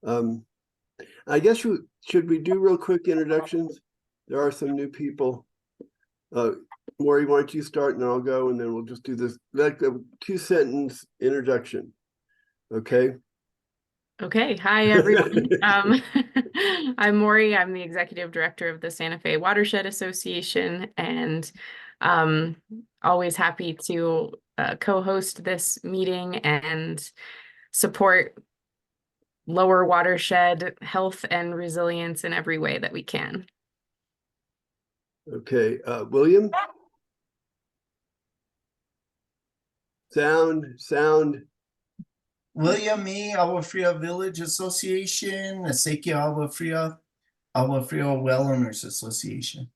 I guess should we do real quick introductions? There are some new people. Mori, why don't you start and then I'll go, and then we'll just do this like a 2-sentence introduction. Okay. Okay. Hi, everyone. I'm Mori. I'm the executive director of the Santa Fe Watershed Association, and always happy to co-host this meeting and support lower watershed health and resilience in every way that we can. Okay. William? Sound. William E. Agua Fria Village Association, Acequia Agua Fria Well Owners Association.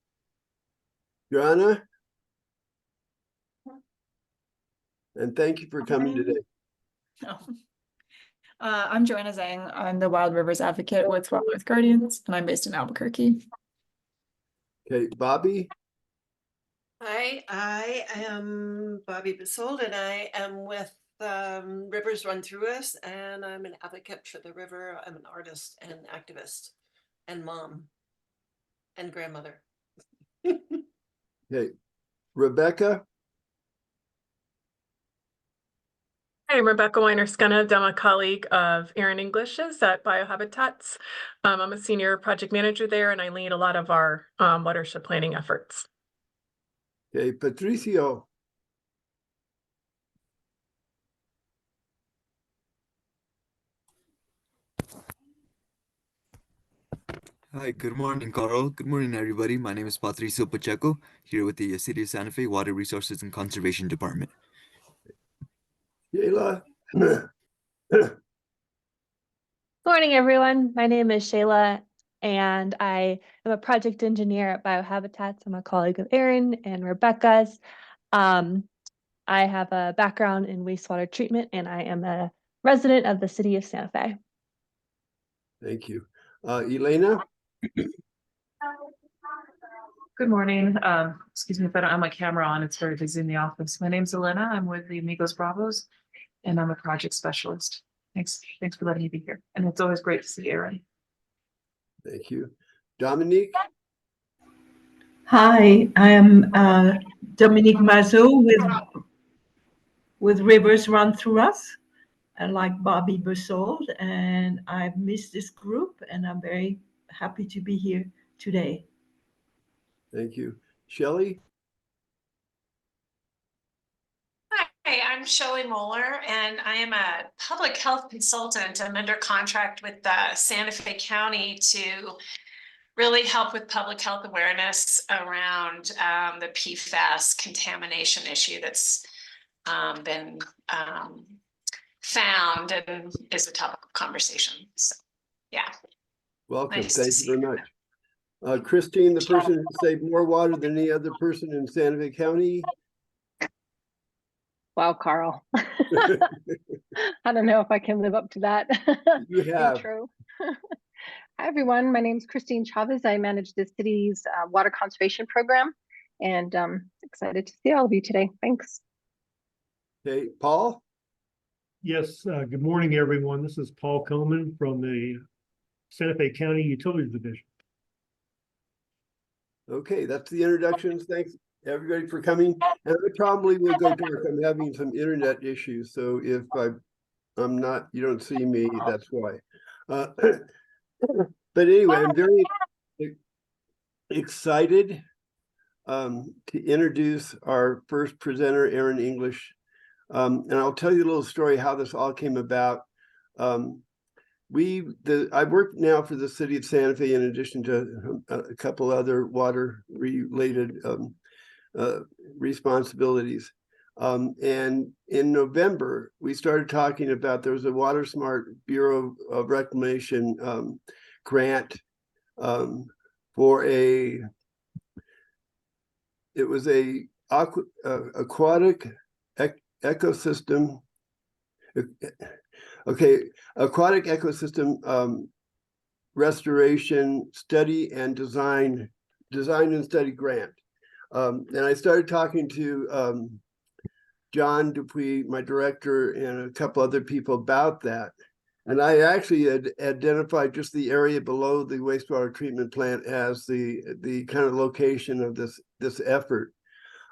Joanna? And thank you for coming today. I'm Joanna Zhang. I'm the Wild Rivers Advocate with Wild Earth Guardians, and I'm based in Albuquerque. Okay, Bobby? Hi, I am Bobby Bissold, and I am with Rivers Run Through Us, and I'm an advocate for the river. I'm an artist and activist and mom and grandmother. Okay, Rebecca? Hi, I'm Rebecca Weiner-Scunna. I'm a colleague of Erin English's at Biohabitats. I'm a senior project manager there, and I lead a lot of our watershed planning efforts. Okay, Patricio? Hi, good morning, Carl. Good morning, everybody. My name is Patricio Pacheco, here with the City of Santa Fe Water Resources and Conservation Department. Sheila? Morning, everyone. My name is Shayla, and I am a project engineer at Biohabitats. I'm a colleague of Erin and Rebecca's. I have a background in wastewater treatment, and I am a resident of the city of Santa Fe. Thank you. Elena? Good morning. Excuse me if I don't have my camera on. It's very busy in the office. My name's Elena. I'm with the Amigos Bravos, and I'm a project specialist. Thanks for letting me be here. And it's always great to see Erin. Thank you. Dominique? Hi, I am Dominique Mazot with Rivers Run Through Us, and like Bobby Bersold, and I've missed this group, and I'm very happy to be here today. Thank you. Shelley? Hi, I'm Shelley Moeller, and I am a public health consultant. I'm under contract with Santa Fe County to really help with public health awareness around the PFAS contamination issue that's been found and is a topic of conversation. So, yeah. Welcome. Nice Thank you very much. Christine, the person who saved more water than any other person in Santa Fe County. Wow, Carl. I don't know if I can live up to that You have. intro. Hi, everyone. My name is Christine Chavez. I manage the city's water conservation program, and excited to see all of you today. Thanks. Okay, Paul? Yes, good morning, everyone. This is Paul Coleman from the Santa Fe County Utilities Division. Okay, that's the introductions. Thanks, everybody, for coming. And I probably will go dark. I'm having some internet issues, so if I'm not, you don't see me, that's why. But anyway, I'm very excited to introduce our first presenter, Erin English. And I'll tell you a little story how this all came about. I work now for the city of Santa Fe in addition to a couple other water related responsibilities. And in November, we started talking about, there was a Water Smart Bureau of Reclamation grant for it was a aquatic ecosystem. Okay, aquatic ecosystem restoration study and design and study grant. And I started talking to John Dupuy, my director, and a couple other people about that. And I actually had identified just the area below the wastewater treatment plant as the kind of location of this effort.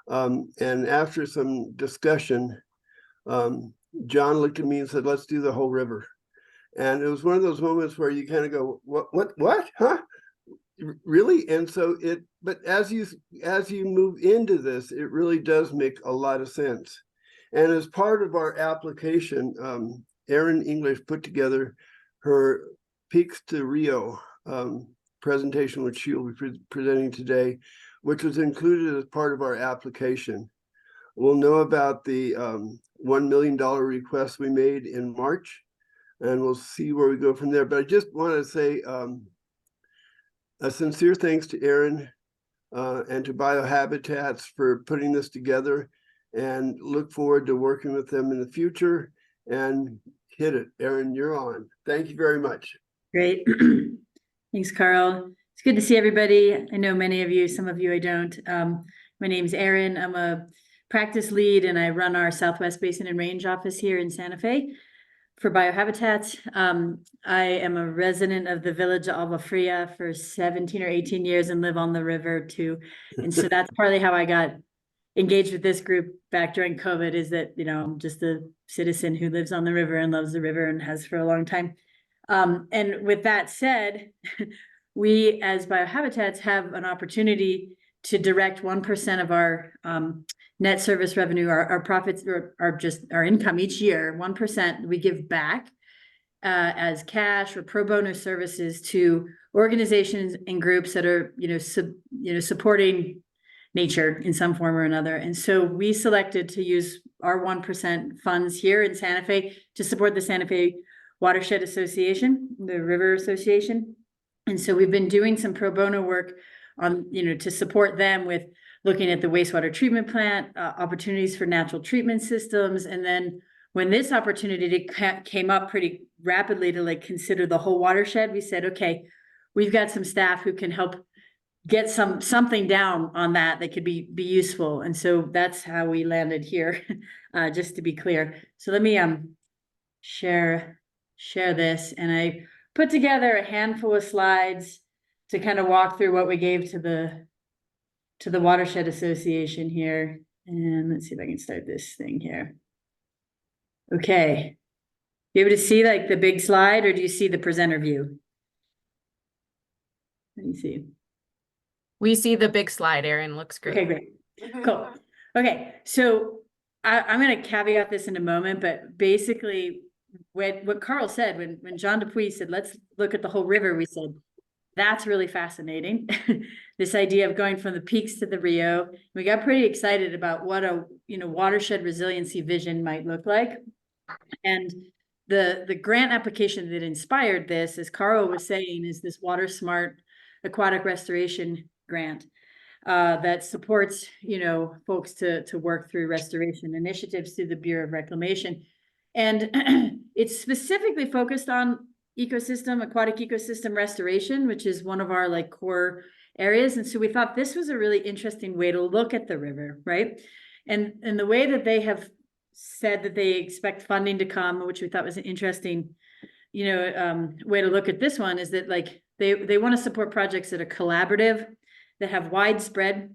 And after some discussion, John looked at me and said, let's do the whole river. And it was one of those moments where you kind of go, what, huh? Really? And so but as you move into this, it really does make a lot of sense. And as part of our application, Erin English put together her Peaks to Rio presentation, which she'll be presenting today, which was included as part of our application. We'll know about the $1 million request we made in March, and we'll see where we go from there. But I just want to say a sincere thanks to Erin and to Biohabitats for putting this together, and look forward to working with them in the future. And hit it, Erin, you're on. Thank you very much. Great. Thanks, Carl. It's good to see everybody. I know many of you, some of you I don't. My name's Erin. I'm a practice lead and I run our Southwest Basin and Range office here in Santa Fe for Biohabitats. I am a resident of the village of Agua Fria for 17 or 18 years and live on the river too. And so that's partly how I got engaged with this group back during COVID, is that, you know, I'm just a citizen who lives on the river and loves the river and has for a long time. And with that said, we as Biohabitats have an opportunity to direct 1% of our net service revenue, our profits, or our income each year, 1% we give back as cash or pro bono services to organizations and groups that are, supporting nature in some form or another. And so we selected to use our 1% funds here in Santa Fe to support the Santa Fe Watershed Association, the River Association. And so we've been doing some pro bono work on, to support them with looking at the wastewater treatment plant, opportunities for natural treatment systems. And then when this opportunity came up pretty rapidly to consider the whole watershed, we said, okay, we've got some staff who can help get something down on that could be useful. And so that's how we landed here, just to be clear. So let me share this. And I put together a handful of slides to kind of walk through what we gave to the Watershed Association here. And let's see if I can start this thing here. Okay. You able to see the big slide, or do you see the presenter view? Let me see. We see the big slide, Erin. Looks great. Okay, great. Cool. Okay, so I'm going to caveat this in a moment, but basically what Carl said, when John Dupuy said, let's look at the whole river, we said, that's really fascinating. This idea of going from the peaks to the Rio. We got pretty excited about what a watershed resiliency vision might look like. And the grant application that inspired this, as Carl was saying, is this Water Smart Aquatic Restoration grant that supports folks to work through restoration initiatives through the Bureau of Reclamation. And it's specifically focused on aquatic ecosystem restoration, which is one of our core areas. And so we thought this was a really interesting way to look at the river, right? And the way that they have said that they expect funding to come, which we thought was an interesting way to look at this one, is that they want to support projects that are collaborative, that have widespread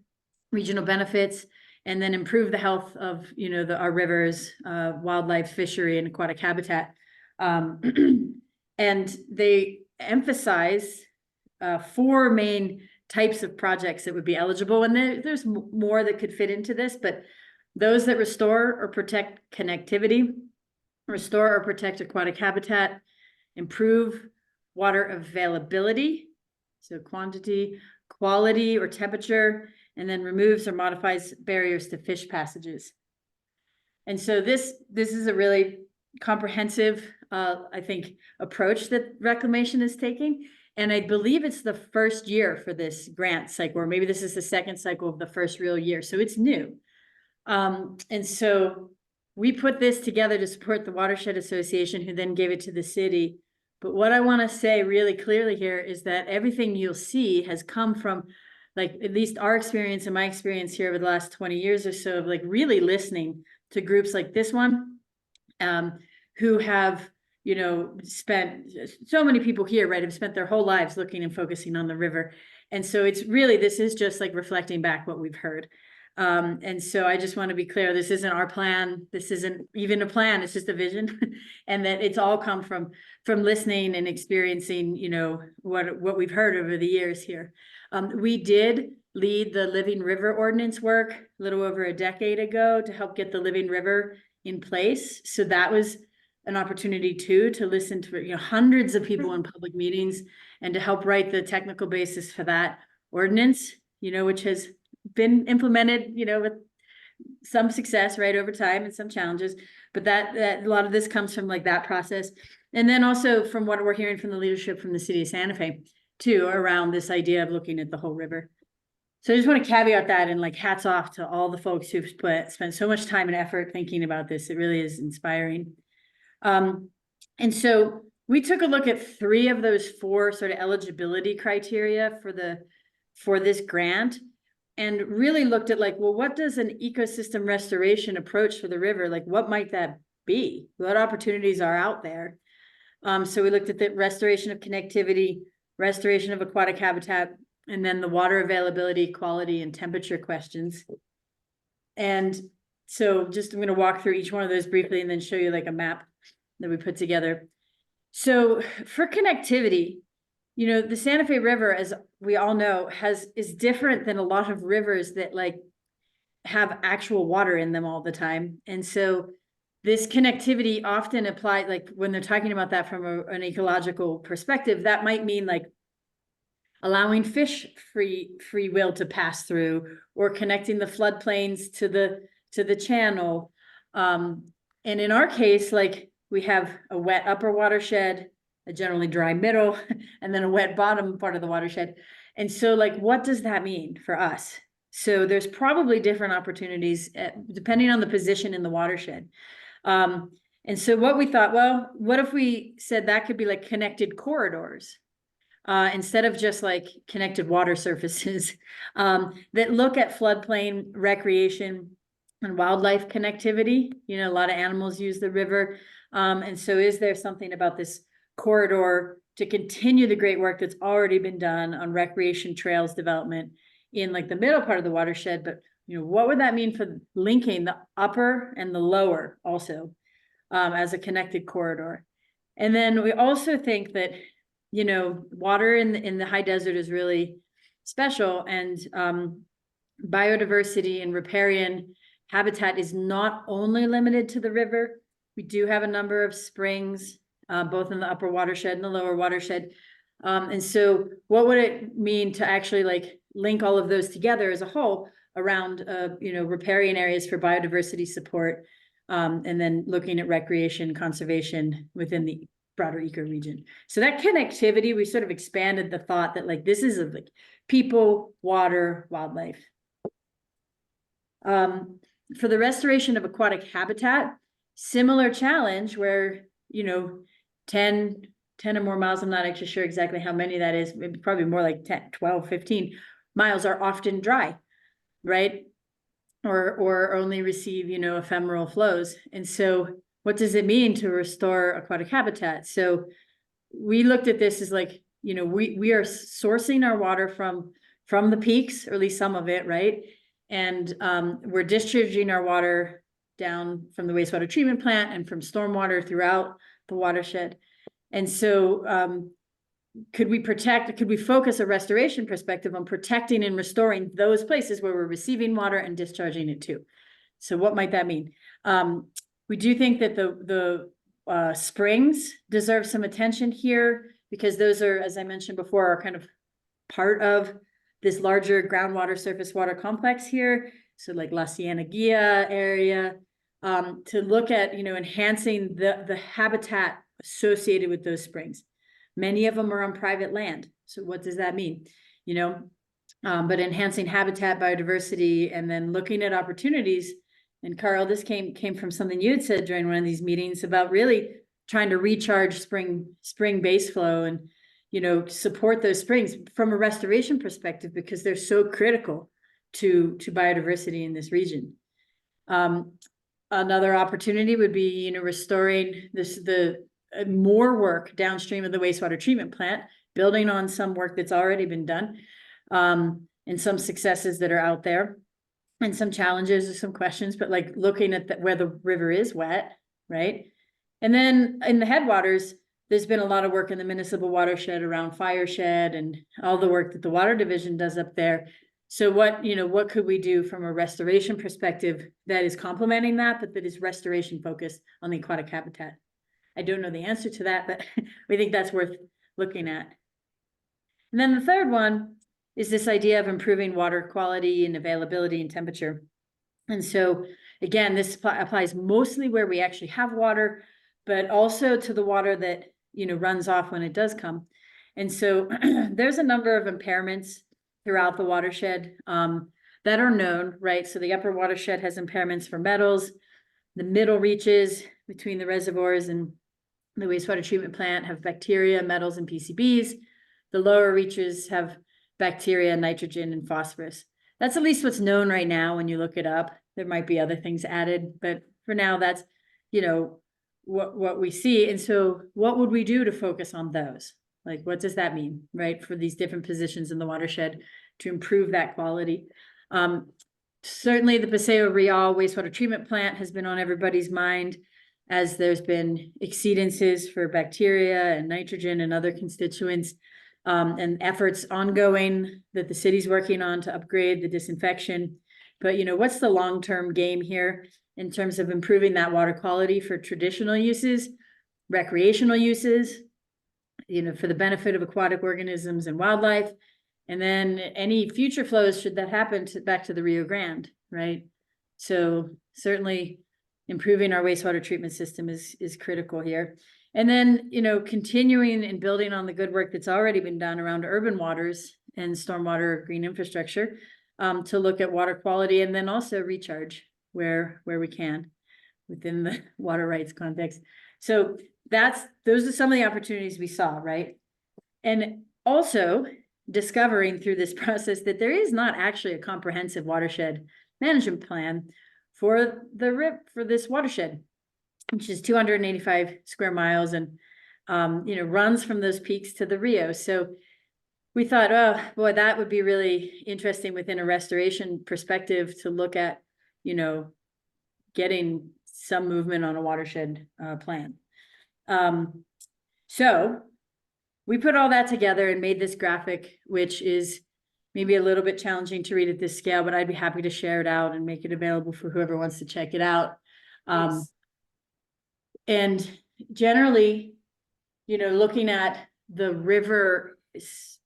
regional benefits, and then improve the health of our rivers, wildlife, fishery, and aquatic habitat. And they emphasize 4 main types of projects that would be eligible. And there's more that could fit into this, but those that restore or protect connectivity, restore or protect aquatic habitat, improve water availability, so quantity, quality or temperature, and then removes or modifies barriers to fish passages. And so this is a really comprehensive, I think, approach that Reclamation is taking. And I believe it's the first year for this grant cycle, or maybe this is the second cycle of the first real year. So it's new. And so we put this together to support the Watershed Association, who then gave it to the city. But what I want to say really clearly here is that everything you'll see has come from at least our experience and my experience here over the last 20 years or so of really listening to groups like this one, who have spent so many people here, right, have spent their whole lives looking and focusing on the river. And so it's really, this is just like reflecting back what we've heard. And so I just want to be clear, this isn't our plan. This isn't even a plan. It's just a vision. And that it's all come from listening and experiencing, what we've heard over the years here. We did lead the Living River ordinance work a little over a decade ago to help get the Living River in place. So that was an opportunity too, to listen to, hundreds of people in public meetings and to help write the technical basis for that ordinance, which has been implemented, with some success, right, over time and some challenges, but that a lot of this comes from like that process. And then also from what we're hearing from the leadership from the city of Santa Fe too, around this idea of looking at the whole river. So I just want to caveat that, and like hats off to all the folks who've spent so much time and effort thinking about this. It really is inspiring. And so we took a look at 3 of those 4 sort of eligibility criteria for this grant, and really looked at like, well, what does an ecosystem restoration approach for the river, like what might that be? What opportunities are out there? So we looked at the restoration of connectivity, restoration of aquatic habitat, and then the water availability, quality, and temperature questions. And so just, I'm going to walk through each one of those briefly and then show you like a map that we put together. So for connectivity, the Santa Fe River, as we all know, is different than a lot of rivers that like have actual water in them all the time. And so this connectivity often applied, like when they're talking about that from an ecological perspective, that might mean like allowing fish free will to pass through, or connecting the floodplains to the channel. And in our case, like we have a wet upper watershed, a generally dry middle, and then a wet bottom part of the watershed. And so like, what does that mean for us? So there's probably different opportunities depending on the position in the watershed. And so what we thought, well, what if we said that could be like connected corridors? Instead of just like connected water surfaces, that look at floodplain recreation and wildlife connectivity. A lot of animals use the river. And so is there something about this corridor to continue the great work that's already been done on recreation trails development in like the middle part of the watershed? But, what would that mean for linking the upper and the lower also as a connected corridor? And then we also think that water in the high desert is really special, and biodiversity and riparian habitat is not only limited to the river. We do have a number of springs, both in the upper watershed and the lower watershed. And so what would it mean to actually like link all of those together as a whole around, riparian areas for biodiversity support, and then looking at recreation conservation within the broader ecoregion. So that connectivity, we sort of expanded the thought that like, this is like people, water, wildlife. For the restoration of aquatic habitat, similar challenge where, 10 or more miles, I'm not actually sure exactly how many that is, maybe probably more like 10, 12, 15 miles are often dry, right? Or only receive, ephemeral flows. And so what does it mean to restore aquatic habitat? So we looked at this as like, we are sourcing our water from the peaks, or at least some of it, right? And we're discharging our water down from the wastewater treatment plant and from stormwater throughout the watershed. And so could we focus a restoration perspective on protecting and restoring those places where we're receiving water and discharging it too? So what might that mean? We do think that the springs deserve some attention here, because those are, as I mentioned before, are kind of part of this larger groundwater surface water complex here. So like La Cieneguilla area, to look at, enhancing the habitat associated with those springs. Many of them are on private land. So what does that mean? But enhancing habitat, biodiversity, and then looking at opportunities. And Carl, this came from something you had said during one of these meetings about really trying to recharge spring base flow and, support those springs from a restoration perspective, because they're so critical to biodiversity in this region. Another opportunity would be, restoring the more work downstream of the wastewater treatment plant, building on some work that's already been done, and some successes that are out there, and some challenges or some questions, but like looking at where the river is wet, right? And then in the headwaters, there's been a lot of work in the municipal watershed around Fireshed and all the work that the water division does up there. So what could we do from a restoration perspective that is complementing that, but that is restoration focused on the aquatic habitat? I don't know the answer to that, but we think that's worth looking at. And then the third one is this idea of improving water quality and availability and temperature. And so again, this applies mostly where we actually have water, but also to the water that, runs off when it does come. And so there's a number of impairments throughout the watershed that are known, right? So the upper watershed has impairments for metals. The middle reaches between the reservoirs and the wastewater treatment plant have bacteria, metals, and PCBs. The lower reaches have bacteria, nitrogen, and phosphorus. That's at least what's known right now when you look it up. There might be other things added, but for now, that's, what we see. And so what would we do to focus on those? Like, what does that mean, right? For these different positions in the watershed to improve that quality. Certainly the Paseo Real wastewater treatment plant has been on everybody's mind, as there's been exceedances for bacteria and nitrogen and other constituents, and efforts ongoing that the city's working on to upgrade the disinfection. But, what's the long-term game here in terms of improving that water quality for traditional uses, recreational uses, for the benefit of aquatic organisms and wildlife, and then any future flows, should that happen, back to the Rio Grande, right? So certainly improving our wastewater treatment system is critical here. And then, continuing and building on the good work that's already been done around urban waters and stormwater green infrastructure, to look at water quality, and then also recharge where we can within the water rights context. So those are some of the opportunities we saw, right? And also discovering through this process that there is not actually a comprehensive watershed management plan for this watershed, which is 285 square miles and runs from those peaks to the Rio. So we thought, oh boy, that would be really interesting within a restoration perspective to look at, getting some movement on a watershed plan. So we put all that together and made this graphic, which is maybe a little bit challenging to read at this scale, but I'd be happy to share it out and make it available for whoever wants to check it out. And generally, looking at the river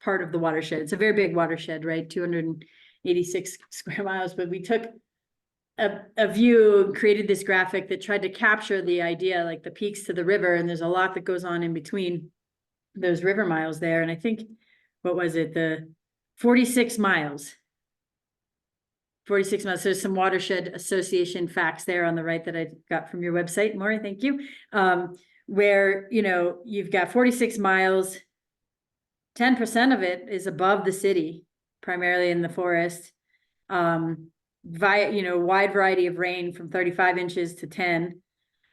part of the watershed, it's a very big watershed, right? 286 square miles, but we took a view and created this graphic that tried to capture the idea, like the peaks to the river, and there's a lot that goes on in between those river miles there. And I think, what was it? The 46 miles. 46 miles. There's some Watershed Association facts there on the right that I got from your website, Mori, thank you. Where, you've got 46 miles, 10% of it is above the city, primarily in the forest. Wide variety of rain from 35 inches to 10.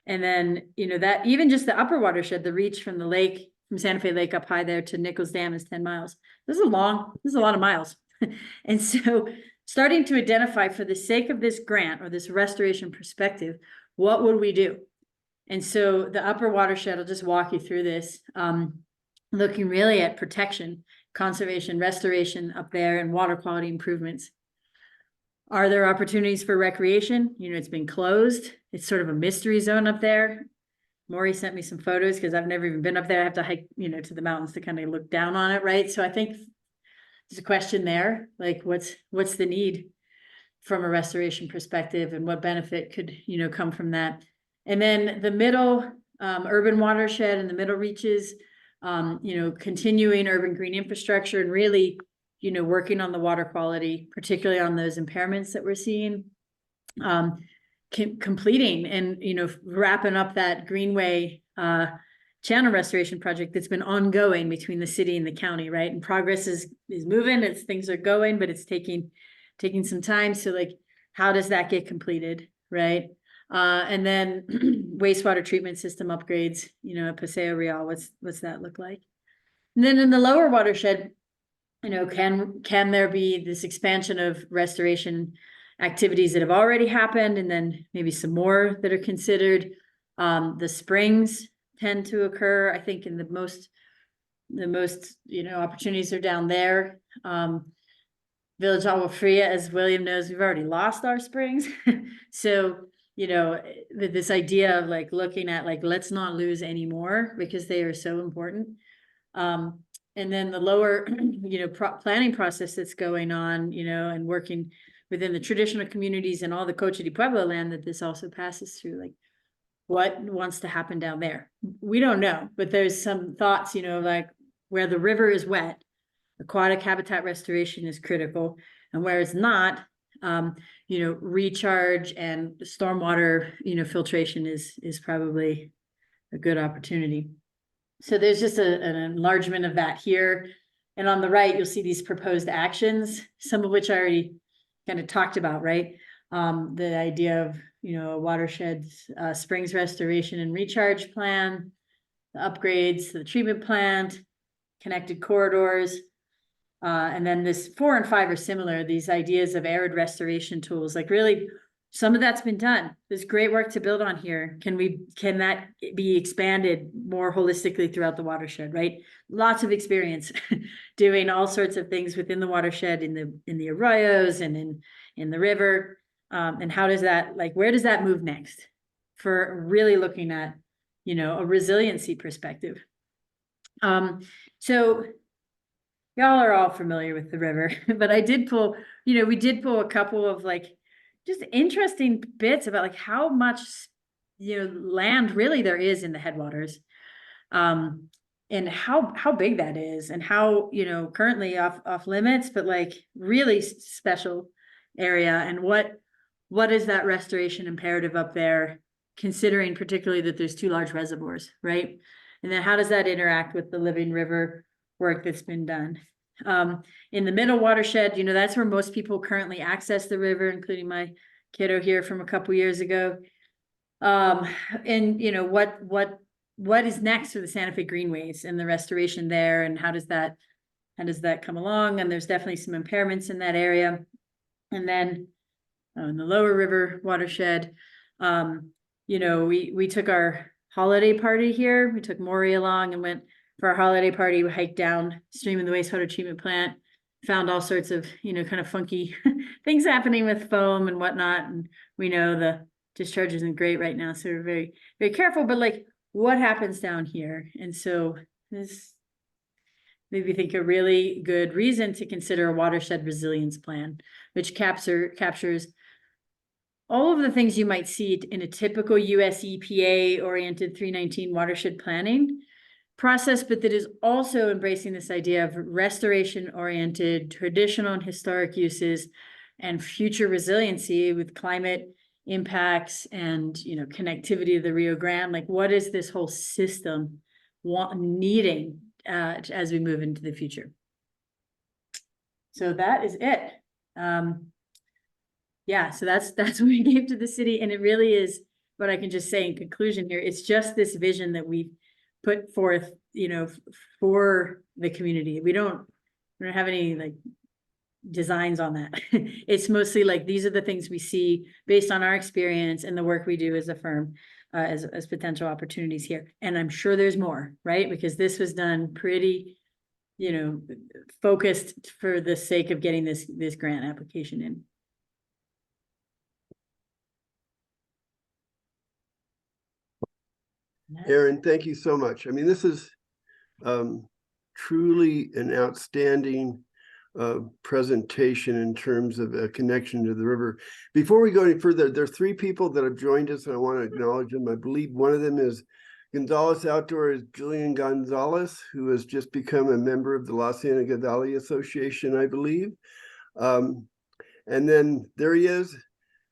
And then, that even just the upper watershed, the reach from the lake, from Santa Fe Lake up high there to Nichols Dam is 10 miles. This is a lot of miles. And so starting to identify, for the sake of this grant or this restoration perspective, what would we do? And so the upper watershed, I'll just walk you through this, looking really at protection, conservation, restoration up there, and water quality improvements. Are there opportunities for recreation? It's been closed. It's sort of a mystery zone up there. Mori sent me some photos because I've never even been up there. I have to hike, to the mountains to kind of look down on it, right? So I think there's a question there, like what's the need from a restoration perspective, and what benefit could, come from that? And then the middle urban watershed and the middle reaches, continuing urban green infrastructure and really, working on the water quality, particularly on those impairments that we're seeing, completing and, wrapping up that Greenway channel restoration project that's been ongoing between the city and the county, right? And progress is moving, things are going, but it's taking some time. So like, how does that get completed, right? And then wastewater treatment system upgrades, you know, at Paseo Real, what's that look like? And then in the lower watershed, you know, can there be this expansion of restoration activities that have already happened, and then maybe some more that are considered? The springs tend to occur, I think, in the most, you know, opportunities are down there. Village Agua Fria, as William knows, we've already lost our springs. So, you know, this idea of like looking at like, let's not lose any more because they are so important. And then the lower, you know, planning process that's going on, you know, and working within the traditional communities and all the Coche de Pueblo land that this also passes through, like what wants to happen down there? We don't know, but there's some thoughts, you know, like where the river is wet, aquatic habitat restoration is critical, and where it's not, you know, recharge and stormwater, you know, filtration is probably a good opportunity. So there's just an enlargement of that here. And on the right, you'll see these proposed actions, some of which I already kind of talked about, right? The idea of, you know, a watershed springs restoration and recharge plan, the upgrades to the treatment plant, connected corridors. And then this 4 and 5 are similar, these ideas of arid restoration tools, like really some of that's been done. There's great work to build on here. Can that be expanded more holistically throughout the watershed, right? Lots of experience doing all sorts of things within the watershed, in the arroyos and in the river. And how does that, like, where does that move next for really looking at, you know, a resiliency perspective? So y'all are all familiar with the river, but I did pull, you know, we did pull a couple of like just interesting bits about like how much, you know, land really there is in the headwaters, and how big that is, and how, you know, currently off limits, but like really special area, and what is that restoration imperative up there, considering particularly that there's 2 large reservoirs, right? And then how does that interact with the living river work that's been done? In the middle watershed, you know, that's where most people currently access the river, including my kiddo here from a couple years ago. And you know, what is next for the Santa Fe Greenways and the restoration there, and how does that come along? And there's definitely some impairments in that area. And then in the lower river watershed, you know, we took our holiday party here. We took Mori along and went for our holiday party. We hiked downstream in the wastewater treatment plant, found all sorts of, you know, kind of funky things happening with foam and whatnot. And we know the discharge isn't great right now, so we're very, very careful. But like, what happens down here? And so this maybe think a really good reason to consider a watershed resilience plan, which captures all of the things you might see in a typical US EPA oriented 319 watershed planning process, but that is also embracing this idea of restoration oriented traditional and historic uses and future resiliency with climate impacts and, you know, connectivity of the Rio Grande. Like, what is this whole system needing as we move into the future? So that is it. Yeah, so that's what we gave to the city, and it really is what I can just say in conclusion here. It's just this vision that we put forth, you know, for the community. We don't have any like designs on that. It's mostly like, these are the things we see based on our experience and the work we do as a firm, as potential opportunities here. And I'm sure there's more, right? Because this was done pretty, you know, focused for the sake of getting this grant application in. Erin, thank you so much. I mean, this is truly an outstanding presentation in terms of a connection to the river. Before we go any further, there are 3 people that have joined us, and I want to acknowledge them. I believe one of them is Gonzalez Outdoors, Julian Gonzalez, who has just become a member of the La Cienega Valley Association, I believe. And then there he is,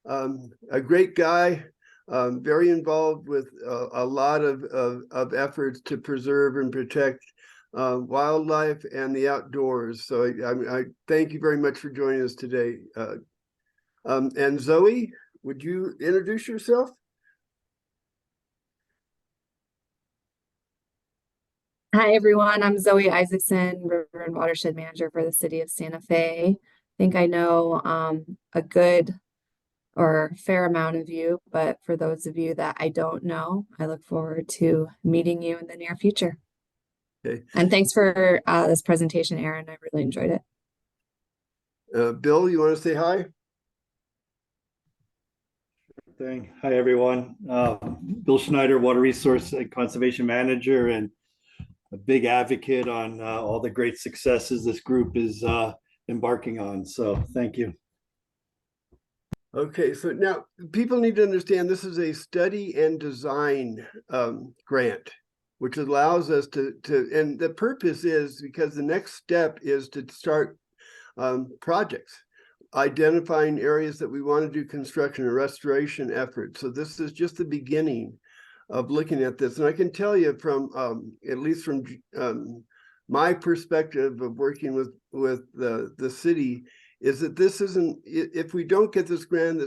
a great guy. Very involved with a lot of efforts to preserve and protect wildlife and the outdoors. So I thank you very much for joining us today. And Zoe, would you introduce yourself? Hi, everyone. I'm Zoe Isaacson, River and Watershed Manager for the City of Santa Fe. I think I know a good or fair amount of you, but for those of you that I don't know, I look forward to meeting you in the near future. Okay. And thanks for this presentation, Erin. I really enjoyed it. Bill, you want to say hi? Thing. Hi, everyone. Bill Schneider, Water Resource and Conservation Manager, and a big advocate on all the great successes this group is embarking on. So thank you. Okay, so now people need to understand this is a study and design grant, which allows us to, and the purpose is because the next step is to start projects, identifying areas that we want to do construction and restoration efforts. So this is just the beginning of looking at this. And I can tell you from, at least from my perspective of working with the city, is that this isn't, if we don't get this grant,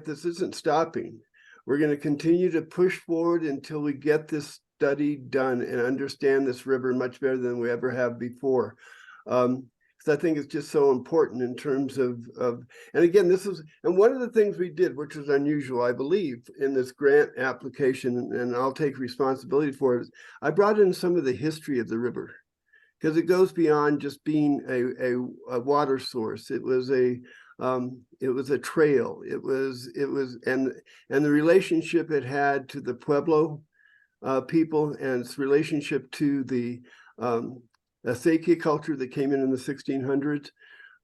this isn't stopping. We're going to continue to push forward until we get this study done and understand this river much better than we ever have before. Because I think it's just so important in terms of, and again, this is, and one of the things we did, which was unusual, I believe, in this grant application, and I'll take responsibility for it, is I brought in some of the history of the river, because it goes beyond just being a water source. It was a trail. It was, and the relationship it had to the Pueblo people, and its relationship to the Acequia culture that came in the 1600s.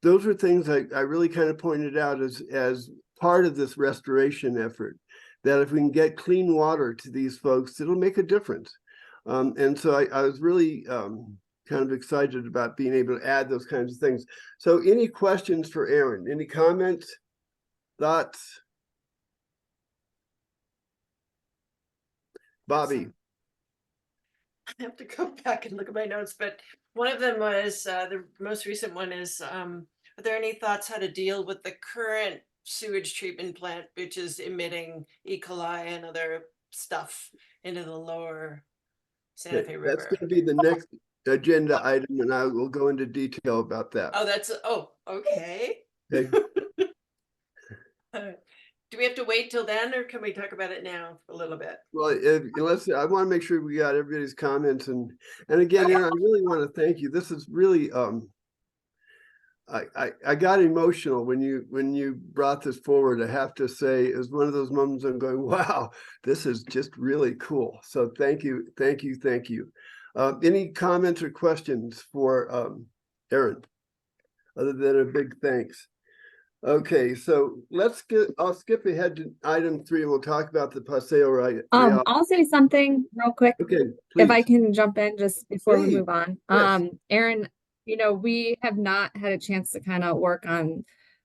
Those are things I really kind of pointed out as part of this restoration effort, that if we can get clean water to these folks, it'll make a difference. And so I was really kind of excited about being able to add those kinds of things. So any questions for Erin? Any comments, thoughts? Bobby. I have to go back and look at my notes, but one of them was, the most recent one is, are there any thoughts how to deal with the current sewage treatment plant, which is emitting E. coli and other stuff into the lower Santa Fe River? That's going to be the next agenda item, and I will go into detail about that. Oh, that's, oh, okay. Okay. Do we have to wait till then, or can we talk about it now a little bit? Well, I want to make sure we got everybody's comments, and again, Erin, I really want to thank you. This is really, I got emotional when you brought this forward. I have to say, it was one of those moments I'm going, wow, this is just really cool. So thank you. Any comments or questions for Erin, other than a big thanks? Okay, so I'll skip ahead to item 3, and we'll talk about the Paseo, right? I'll say something real quick. Okay, if I please. can jump in just before we move on. Yes. Erin, we have not had a chance to kind of work on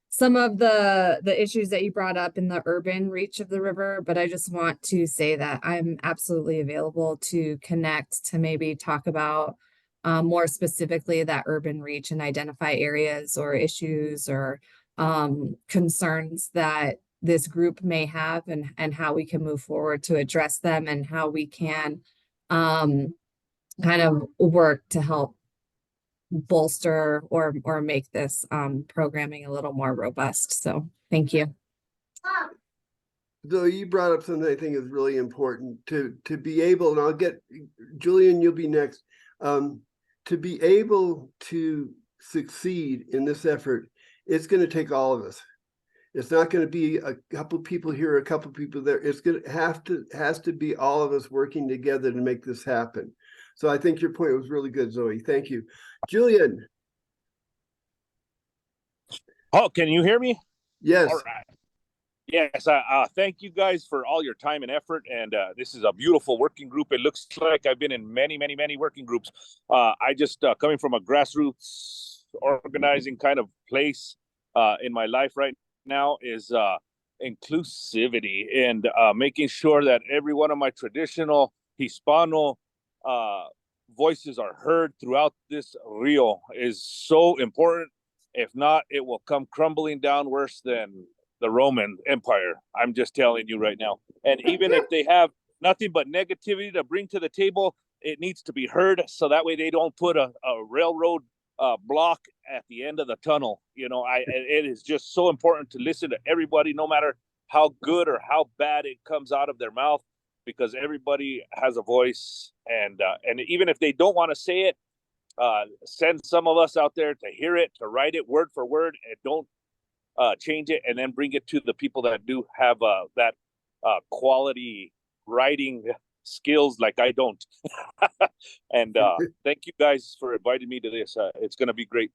some of the issues that you brought up in the urban reach of the river, but I just want to say that I'm absolutely available to connect, to maybe talk about more specifically that urban reach and identify areas or issues or concerns that this group may have, and how we can move forward to address them, and how we can kind of work to help bolster or make this programming a little more robust. So thank you. So you brought up something I think is really important to be able, and I'll get Julian, you'll be next, to be able to succeed in this effort. It's going to take all of us. It's not going to be a couple people here, a couple people there. It's going to has to be all of us working together to make this happen. So I think your point was really good, Zoe. Thank you. Julian. Oh, can you hear me? Yes. All right. Yes, thank you guys for all your time and effort. And this is a beautiful working group. It looks like I've been in many working groups. I just coming from a grassroots organizing kind of place in my life right now is inclusivity and making sure that every one of my traditional Hispano voices are heard throughout this rio is so important. If not, it will come crumbling down worse than the Roman Empire. I'm just telling you right now. And even if they have nothing but negativity to bring to the table, it needs to be heard, so that way they don't put a railroad block at the end of the tunnel. You know, it is just so important to listen to everybody, no matter how good or how bad it comes out of their mouth, because everybody has a voice, and even if they don't want to say it, send some of us out there to hear it, to write it word for word, and don't change it, and then bring it to the people that do have that quality writing skills like I don't. And thank you guys for inviting me to this. It's going to be great.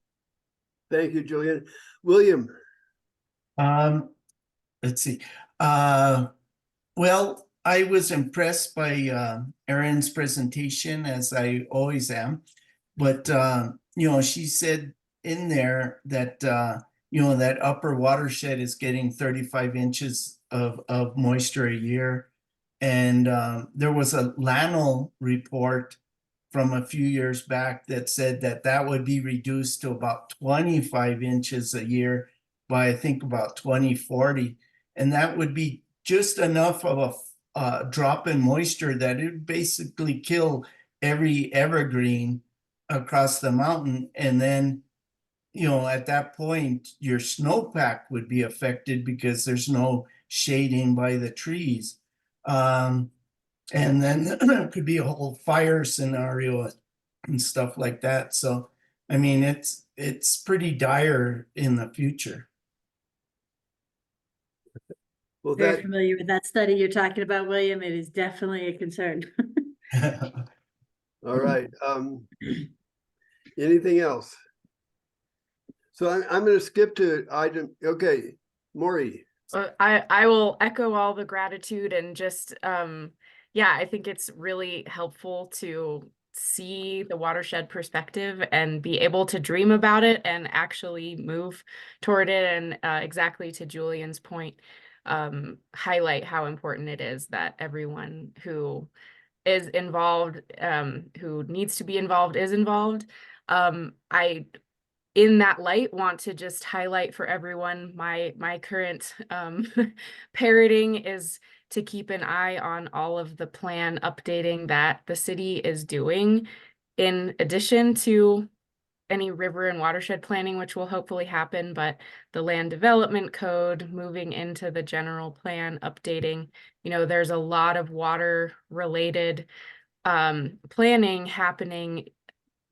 Thank you, Julian. William. Let's see. Well, I was impressed by Erin's presentation, as I always am. But you know, she said in there that you know, that upper watershed is getting 35 inches of moisture a year. And there was a LANL report from a few years back that said that that would be reduced to about 25 inches a year by, I think, about 2040. And that would be just enough of a drop in moisture that it would basically kill every evergreen across the mountain. And then, you know, at that point, your snowpack would be affected because there's no shading by the trees. And then there could be a whole fire scenario and stuff like that. So, I mean, it's pretty dire in the future. Well, Very familiar with that study you're talking about, William. It is definitely a concern. All right. Anything else? So I'm going to skip to item. Okay, Mori. I will echo all the gratitude and just yeah, I think it's really helpful to see the watershed perspective and be able to dream about it and actually move toward it. And exactly to Julian's point, highlight how important it is that everyone who is involved, who needs to be involved, is involved. I, in that light, want to just highlight for everyone my current parroting is to keep an eye on all of the plan updating that the city is doing, in addition to any river and watershed planning, which will hopefully happen, but the land development code moving into the general plan updating. You know, there's a lot of water related planning happening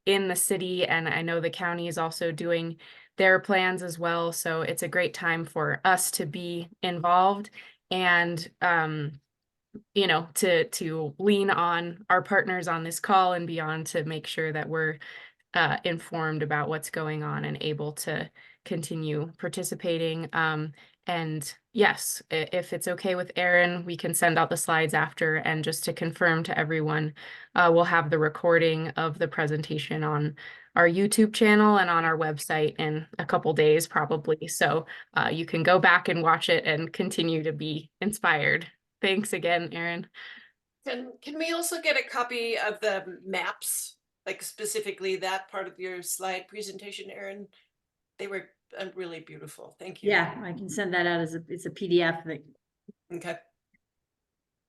in the city, and I know the county is also doing their plans as well. So it's a great time for us to be involved and you know, to lean on our partners on this call and beyond to make sure that we're informed about what's going on and able to continue participating. And yes, if it's okay with Erin, we can send out the slides after. And just to confirm to everyone, we'll have the recording of the presentation on our YouTube channel and on our website in a couple days, probably. So you can go back and watch it and continue to be inspired. Thanks again, Erin. Can we also get a copy of the maps, like specifically that part of your slide presentation, Erin? They were really beautiful. Thank you. Yeah, I can send that out as it's a PDF thing. Okay.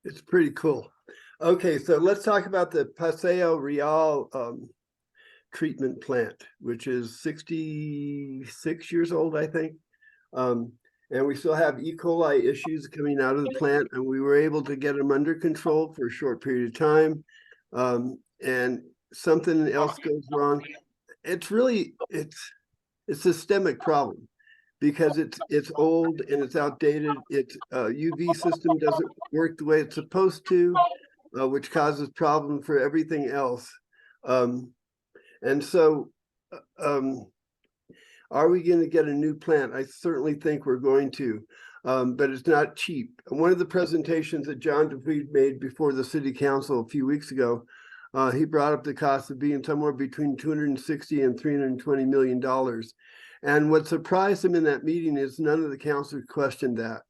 It's pretty cool. Okay, so let's talk about the Paseo Real treatment plant, which is 66 years old, I think. And we still have E. coli issues coming out of the plant, and we were able to get them under control for a short period of time. And something else goes wrong. It's really, it's a systemic problem because it's old and it's outdated. Its UV system doesn't work the way it's supposed to, which causes problem for everything else. And so, are we going to get a new plant? I certainly think we're going to, but it's not cheap. One of the presentations that John DeVries made before the city council a few weeks ago, he brought up the cost of being somewhere between $260 and $320 million. And what surprised him in that meeting is none of the councilors questioned that.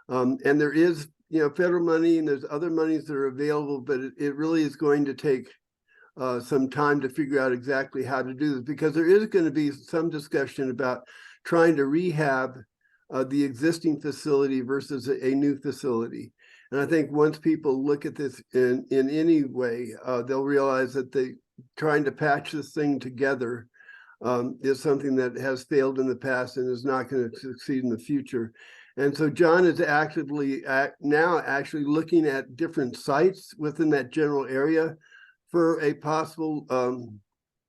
And there is, you know, federal money and there's other monies that are available, but it really is going to take some time to figure out exactly how to do this, because there is going to be some discussion about trying to rehab the existing facility versus a new facility. And I think once people look at this in any way, they'll realize that trying to patch this thing together is something that has failed in the past and is not going to succeed in the future. And so John is actively now actually looking at different sites within that general area for a possible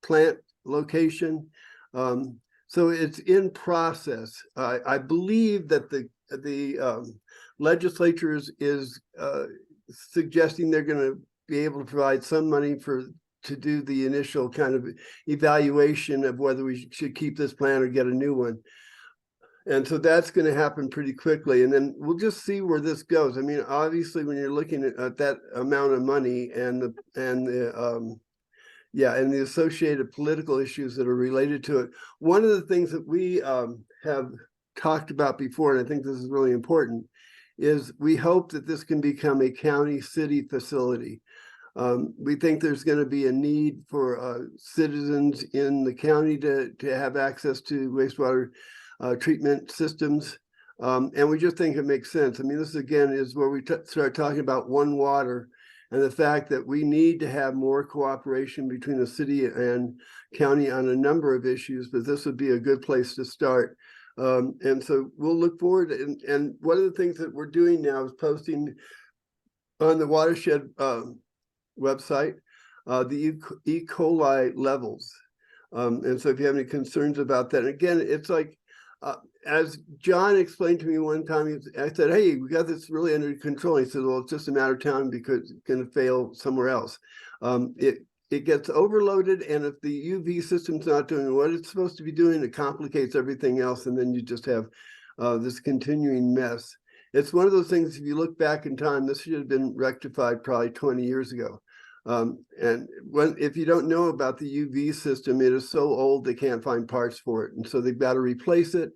plant location. So it's in process. I believe that the legislature is suggesting they're going to be able to provide some money to do the initial kind of evaluation of whether we should keep this plan or get a new one. And so that's going to happen pretty quickly. And then we'll just see where this goes. I mean, obviously, when you're looking at that amount of money and the associated political issues that are related to it, one of the things that we have talked about before, and I think this is really important, is we hope that this can become a county city facility. We think there's going to be a need for citizens in the county to have access to wastewater treatment systems. And we just think it makes sense. I mean, this again is where we start talking about one water and the fact that we need to have more cooperation between the city and county on a number of issues, but this would be a good place to start. And so we'll look forward. And one of the things that we're doing now is posting on the Watershed website the E. coli levels. And so if you have any concerns about that, and again, it's like, as John explained to me one time, I said, hey, we got this really under control. He said, well, it's just a matter of time because it's going to fail somewhere else. It gets overloaded, and if the UV system's not doing what it's supposed to be doing, it complicates everything else, and then you just have this continuing mess. It's one of those things, if you look back in time, this should have been rectified probably 20 years ago. If you don't know about the UV system, it is so old they can't find parts for it, and so they've got to replace it.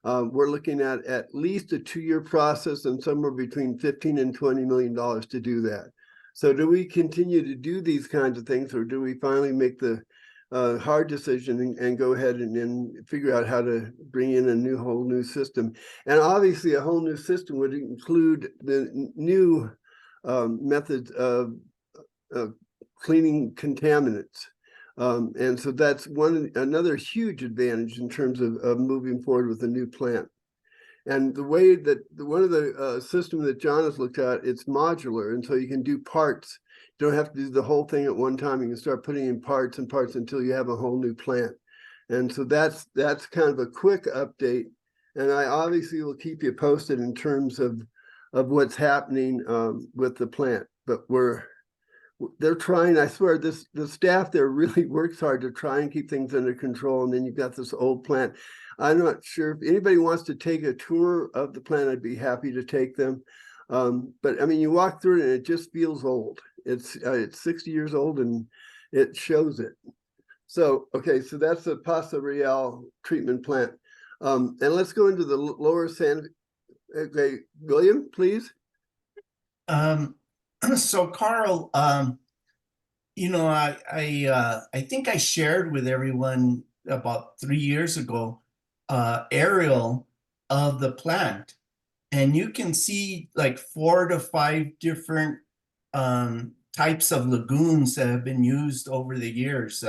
We're looking at least a 2-year process and somewhere between $15 and $20 million to do that. So do we continue to do these kinds of things, or do we finally make the hard decision and go ahead and figure out how to bring in a whole new system? And obviously a whole new system would include the new methods of cleaning contaminants. And so that's another huge advantage in terms of moving forward with a new plant. And the way that one of the system that John has looked at, it's modular, and so you can do parts. You don't have to do the whole thing at one time. You can start putting in parts and parts until you have a whole new plant. And so that's kind of a quick update. And I obviously will keep you posted in terms of what's happening with the plant. But they're trying, I swear, the staff there really works hard to try and keep things under control. And then you've got this old plant. I'm not sure if anybody wants to take a tour of the plant, I'd be happy to take them. But I mean, you walk through it and it just feels old. It's 60 years old and it shows it. So, okay, so that's the Paso Real treatment plant. And let's go into the lower San. Okay, William, please. So Carl, you know, I think I shared with everyone about 3 years ago aerial of the plant, and you can see like 4 to 5 different types of lagoons that have been used over the years.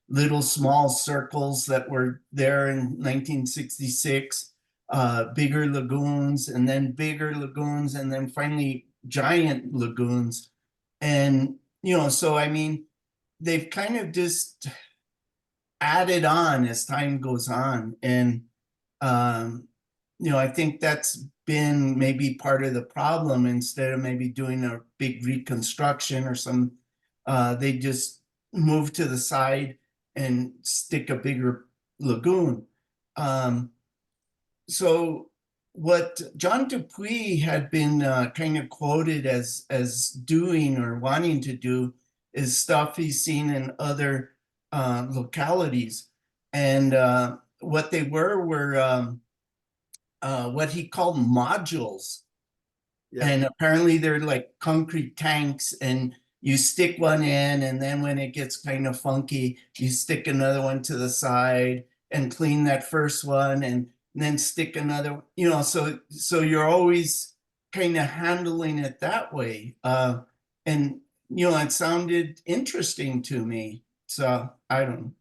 Little small circles that were there in 1966, bigger lagoons, and then bigger lagoons, and then finally giant lagoons. And, you know, so I mean, they've kind of just added on as time goes on. And, you know, I think that's been maybe part of the problem. Instead of maybe doing a big reconstruction or some, they just move to the side and stick a bigger lagoon. So what John Dupuy had been kind of quoted as doing or wanting to do is stuff he's seen in other localities. And what they were what he called modules. Yeah. And apparently they're like concrete tanks, and you stick one in, and then when it gets kind of funky, you stick another one to the side and clean that first one, and then stick another, you know, so you're always kind of handling it that way. And it sounded interesting to me. So I don't know.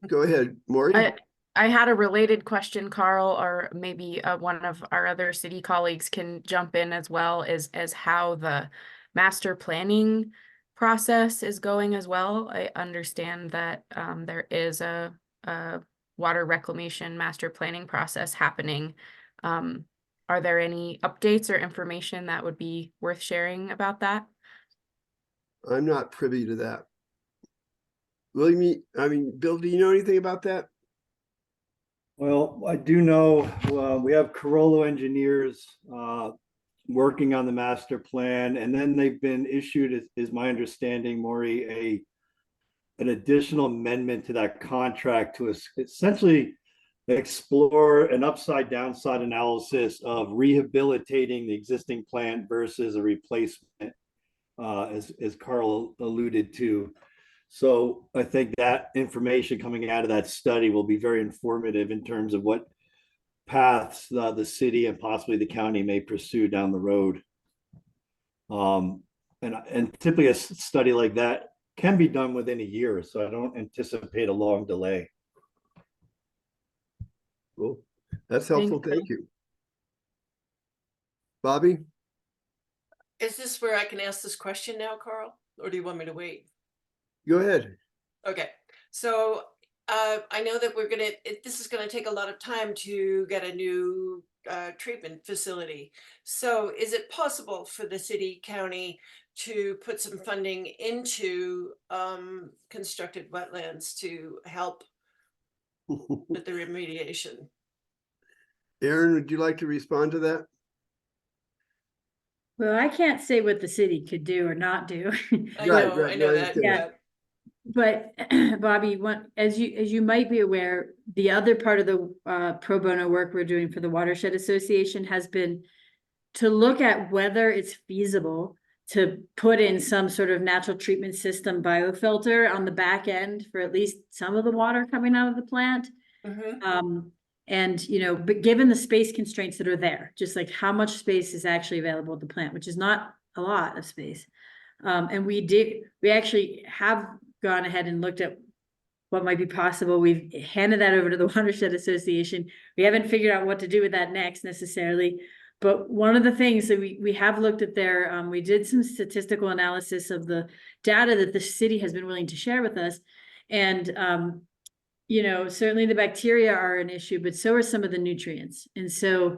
Go ahead, Maury. I had a related question, Carl, or maybe one of our other city colleagues can jump in as well, as how the master planning process is going as well. I understand that there is a water reclamation master planning process happening. Are there any updates or information that would be worth sharing about that? I'm not privy to that. Bill, do you know anything about that? Well, I do know we have Carollo engineers working on the master plan, and then they've been issued, is my understanding, Maury, an additional amendment to that contract to essentially explore an upside downside analysis of rehabilitating the existing plant versus a replacement, as Carl alluded to. So I think that information coming out of that study will be very informative in terms of what paths the city and possibly the county may pursue down the road. And typically a study like that can be done within a year, so I don't anticipate a long delay. Cool. That's helpful. Thank you. Bobby? Is this where I can ask this question now, Carl? Or do you want me to wait? Go ahead. Okay. So I know that this is going to take a lot of time to get a new treatment facility. So is it possible for the city county to put some funding into constructed wetlands to help with the remediation? Erin, would you like to respond to that? Well, I can't say what the city could do or not do. I know that. Yeah. But Bobby, as you might be aware, the other part of the pro bono work we're doing for the Watershed Association has been to look at whether it's feasible to put in some sort of natural treatment system biofilter on the back end for at least some of the water coming out of the plant. And, but given the space constraints that are there, just like how much space is actually available at the plant, which is not a lot of space. And we actually have gone ahead and looked at what might be possible. We've handed that over to the Watershed Association. We haven't figured out what to do with that next necessarily. But one of the things that we have looked at there, we did some statistical analysis of the data that the city has been willing to share with us. And, certainly the bacteria are an issue, but so are some of the nutrients. And so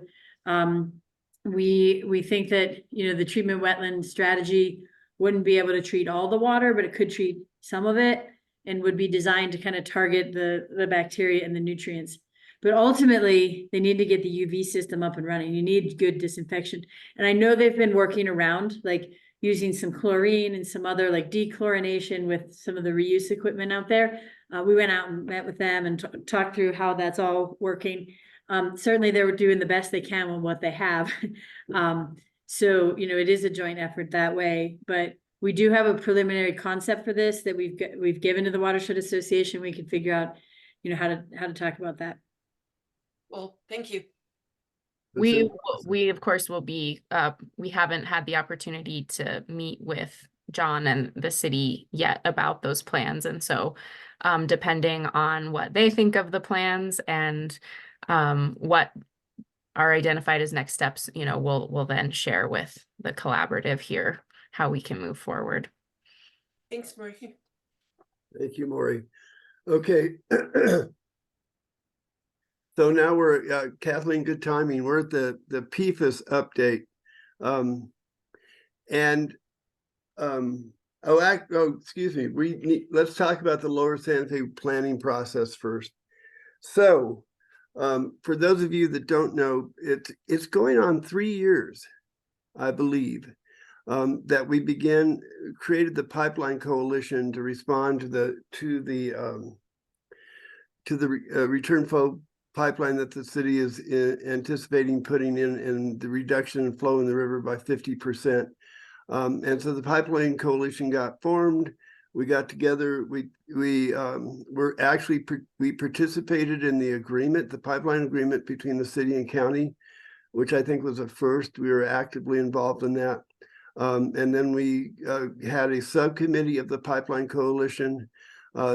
we think that, the treatment wetland strategy wouldn't be able to treat all the water, but it could treat some of it and would be designed to kind of target the bacteria and the nutrients. But ultimately, they need to get the UV system up and running. You need good disinfection. And I know they've been working around, like using some chlorine and some other like dechlorination with some of the reuse equipment out there. We went out and met with them and talked through how that's all working. Certainly, they were doing the best they can with what they have. So, it is a joint effort that way. But we do have a preliminary concept for this that we've given to the Watershed Association. We can figure out, how to talk about that. Well, thank you. We of course will be, we haven't had the opportunity to meet with John and the city yet about those plans. And so depending on what they think of the plans and what are identified as next steps, we'll then share with the collaborative here how we can move forward. Thanks, Maury. Thank you, Maury. Okay. So now we're, Kathleen, good timing. We're at the PFAS update. Excuse me. Let's talk about the Lower Santa Fe planning process first. So for those of you that don't know, it's going on 3 years, I believe, that we created the Pipeline Coalition to respond to the return flow pipeline that the city is anticipating putting in, and the reduction in flow in the river by 50%. And so the Pipeline Coalition got formed. We got together, we participated in the agreement, the pipeline agreement between the city and county, which I think was a first. We were actively involved in that. And then we had a subcommittee of the Pipeline Coalition,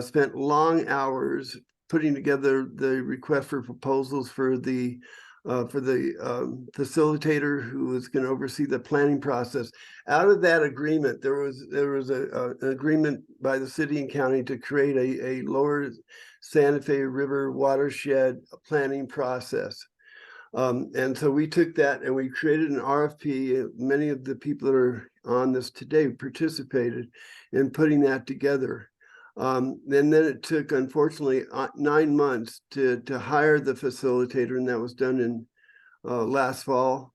spent long hours putting together the request for proposals for the facilitator who was going to oversee the planning process. Out of that agreement, there was an agreement by the city and county to create a lower Santa Fe River watershed planning process. And so we took that and we created an RFP. Many of the people that are on this today participated in putting that together. And then it took, unfortunately, 9 months to hire the facilitator, and that was done in last fall.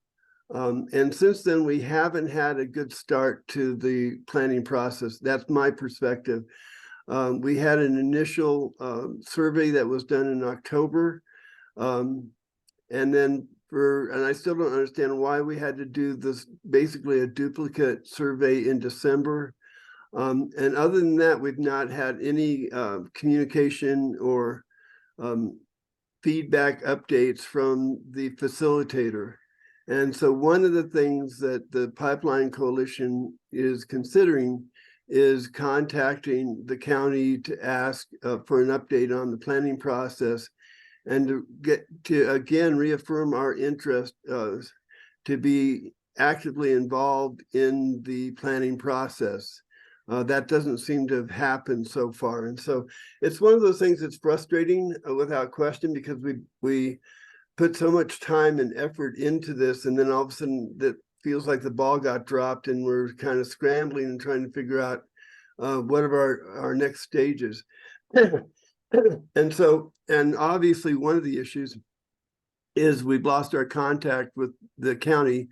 And since then, we haven't had a good start to the planning process. That's my perspective. We had an initial survey that was done in October. And then and I still don't understand why we had to do this, basically a duplicate survey in December. And other than that, we've not had any communication or feedback updates from the facilitator. And so one of the things that the Pipeline Coalition is considering is contacting the county to ask for an update on the planning process and to get to, again, reaffirm our interest to be actively involved in the planning process. That doesn't seem to have happened so far. And so it's one of those things that's frustrating without question, because we put so much time and effort into this, and then all of a sudden that feels like the ball got dropped and we're kind of scrambling and trying to figure out what are our next stages. And obviously one of the issues is we've lost our contact with the county.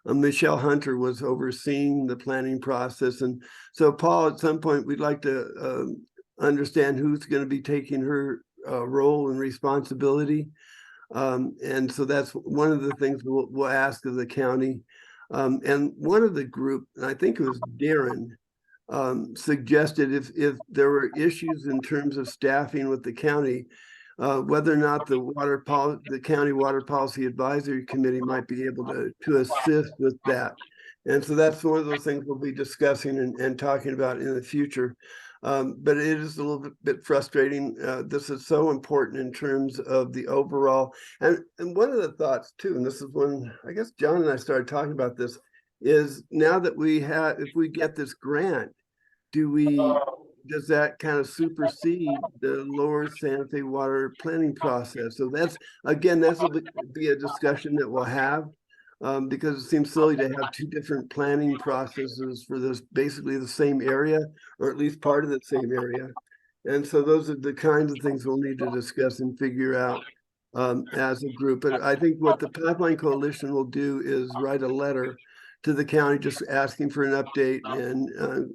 Michelle Hunter was overseeing the planning process. And so, Paul, at some point, we'd like to understand who's going to be taking her role and responsibility. And so that's one of the things we'll ask of the county. And one of the group, and I think it was Darren, suggested if there were issues in terms of staffing with the county, whether or not the county water policy advisory committee might be able to assist with that. And so that's one of those things we'll be discussing and talking about in the future. But it is a little bit frustrating. This is so important in terms of the overall. And one of the thoughts too, and this is when I guess John and I started talking about this, is now that if we get this grant, does that kind of supersede the lower Santa Fe water planning process? So that's will be a discussion that we'll have, because it seems silly to have two different planning processes for this, basically the same area, or at least part of the same area. And so those are the kinds of things we'll need to discuss and figure out as a group. But I think what the Pipeline Coalition will do is write a letter to the county just asking for an update and